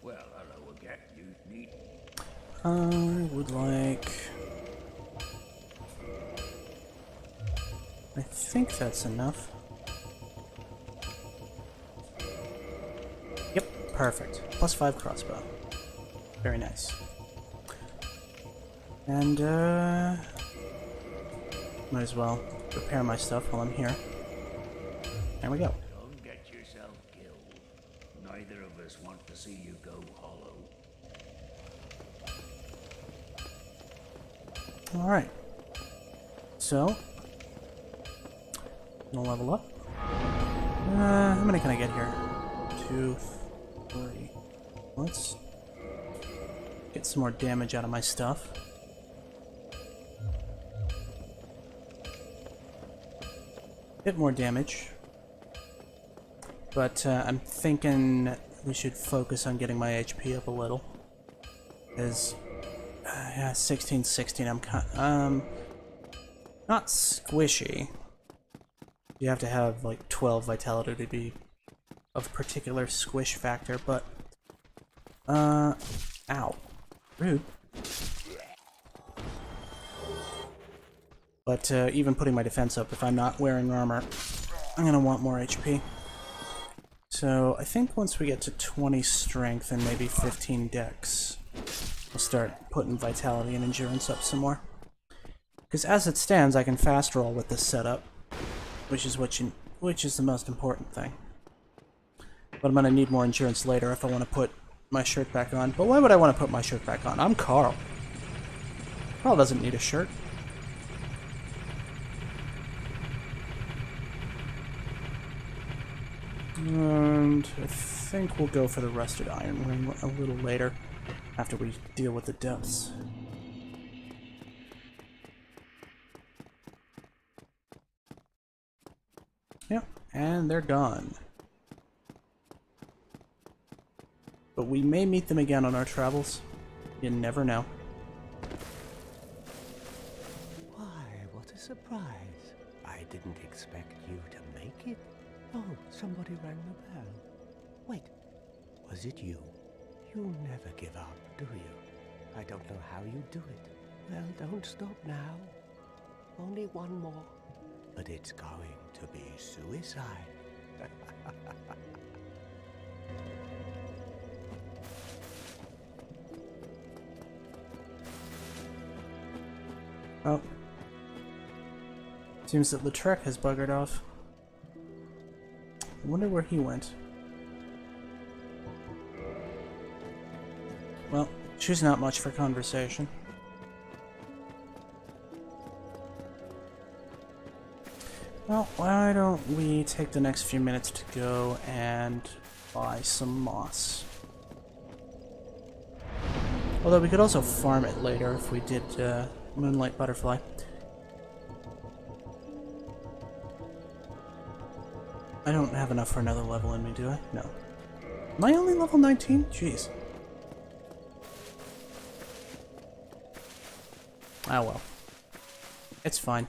Well, hello again, you need... I would like... I think that's enough. Yep, perfect. +5 crossbow. Very nice. And, might as well repair my stuff while I'm here. There we go. Don't get yourself killed. Neither of us want to see you go hollow. Alright. So, gonna level up. How many can I get here? 2, 3. Let's get some more damage out of my stuff. Bit more damage. But I'm thinking we should focus on getting my HP up a little. Because, yeah, 16, I'm not squishy. You have to have like 12 vitality to be of particular squish factor, but ow. Rude. But even putting my defense up, if I'm not wearing armor, I'm gonna want more HP. So I think once we get to 20 strength and maybe 15 dex, we'll start putting vitality and endurance up some more. Because as it stands, I can fast roll with this setup, which is the most important thing. But I'm gonna need more endurance later if I want to put my shirt back on. But why would I want to put my shirt back on? I'm Carl. Carl doesn't need a shirt. And I think we'll go for the rusted iron ring a little later, after we deal with the depths. Yep, and they're gone. But we may meet them again on our travels. You never know. Why, what a surprise. I didn't expect you to make it. Oh, somebody rang the bell. Wait, was it you? You never give up, do you? I don't know how you do it. Well, don't stop now. Only one more. But it's going to be suicide. Oh. Seems that Lautrec has buggered off. I wonder where he went. Well, she's not much for conversation. Well, why don't we take the next few minutes to go and buy some moss. Although we could also farm it later if we did Moonlight Butterfly. I don't have enough for another level in me, do I? No. Am I only level 19? Jeez. Ah well. It's fine.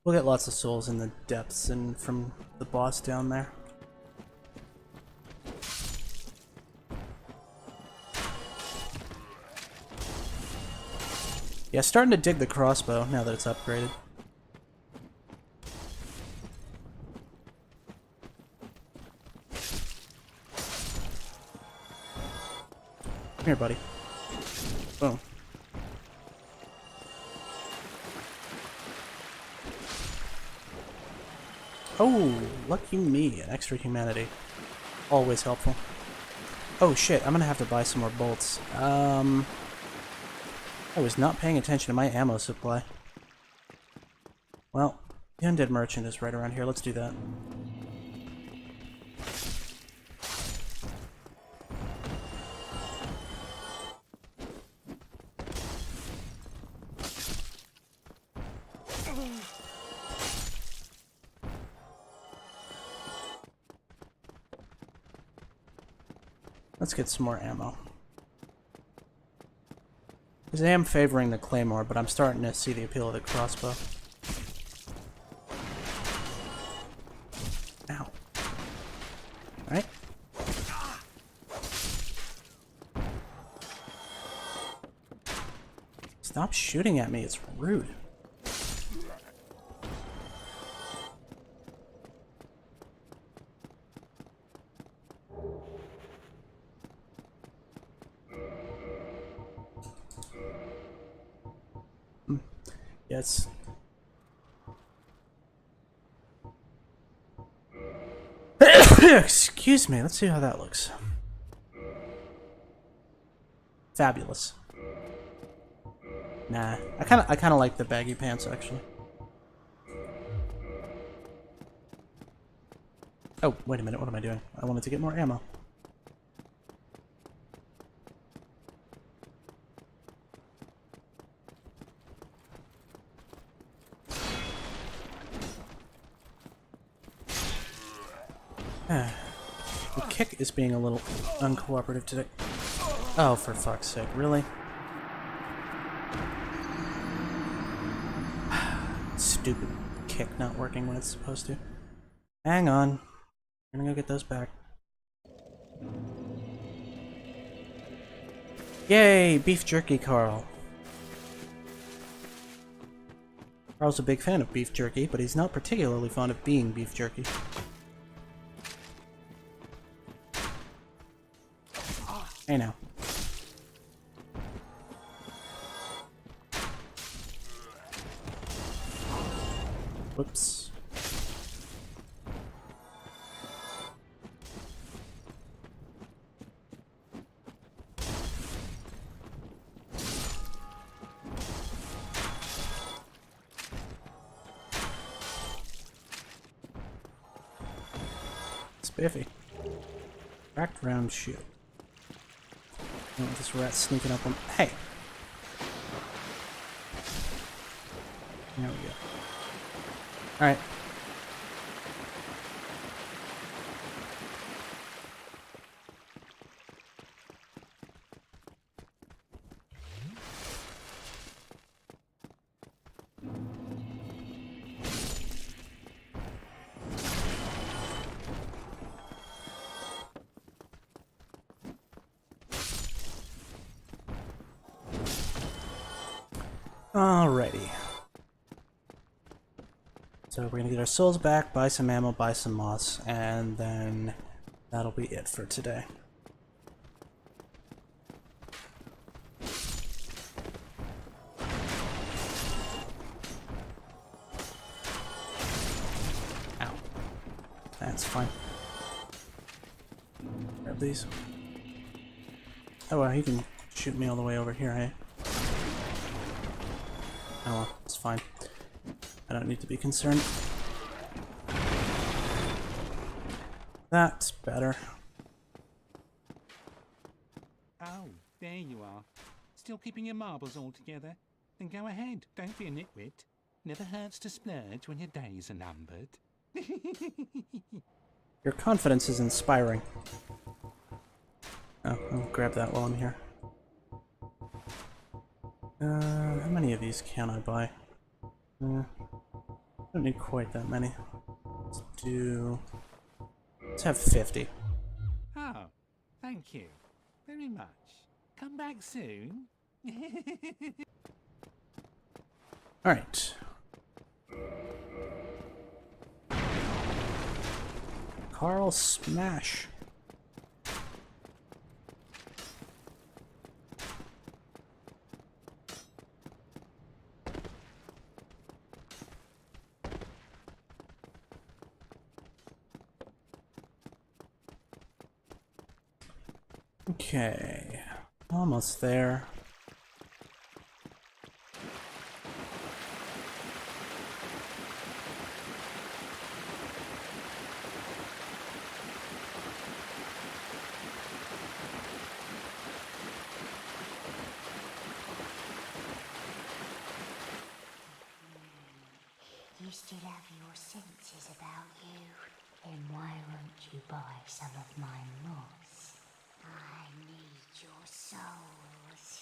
We'll get lots of souls in the depths and from the boss down there. Yeah, starting to dig the crossbow now that it's upgraded. Come here, buddy. Boom. Oh, lucky me. An extra humanity. Always helpful. Oh shit, I'm gonna have to buy some more bolts. I was not paying attention to my ammo supply. Well, the undead merchant is right around here. Let's do that. Let's get some more ammo. Because I am favoring the claymore, but I'm starting to see the appeal of the crossbow. Ow. Alright. Stop shooting at me, it's rude. Yes. Excuse me, let's see how that looks. Fabulous. Nah, I kind of like the baggy pants actually. Oh, wait a minute, what am I doing? I wanted to get more ammo. The kick is being a little uncooperative today. Oh, for fuck's sake, really? Stupid kick not working when it's supposed to. Hang on. I'm gonna go get those back. Yay! Beef jerky, Carl. Carl's a big fan of beef jerky, but he's not particularly fond of being beef jerky. Hey now. Whoops. Spiffy. Cracked round shield. Oh, this rat's sneaking up on. Hey! There we go. Alright. Alrighty. So we're gonna get our souls back, buy some ammo, buy some moss, and then that'll be it for today. Ow. That's fine. Grab these. Oh well, he can shoot me all the way over here, hey? Oh well, it's fine. I don't need to be concerned. That's better. Oh, there you are. Still keeping your marbles all together? Then go ahead, don't be a nitwit. Never hurts to splurge when your days are numbered. Your confidence is inspiring. Oh, I'll grab that while I'm here. How many of these can I buy? Don't need quite that many. Let's have 50. Oh, thank you very much. Come back soon. Alright. Carl smash. Okay, almost there. You still have your senses about you. Then why won't you buy some of my moss? I need your souls.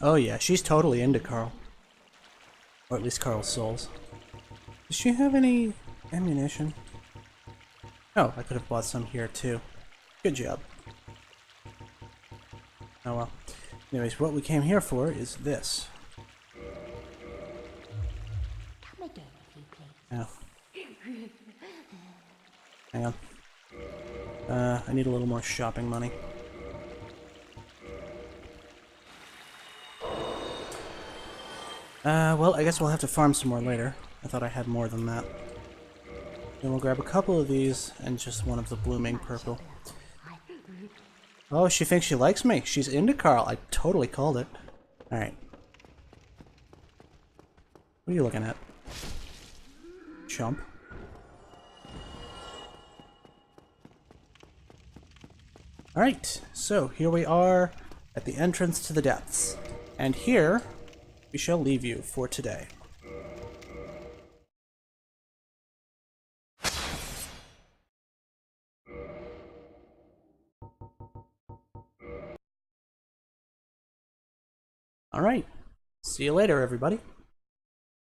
Oh yeah, she's totally into Carl. Or at least Carl's souls. Does she have any ammunition? Oh, I could have bought some here too. Good job. Oh well. Anyways, what we came here for is this. Come again if you please. Oh. Hang on. I need a little more shopping money. Well, I guess we'll have to farm some more later. I thought I had more than that. Then we'll grab a couple of these and just one of the blooming purple. Oh, she thinks she likes me. She's into Carl. I totally called it. Alright. What are you looking at? Chump. Alright, so here we are at the entrance to the depths. And here, we shall leave you for today. Alright, see you later, everybody.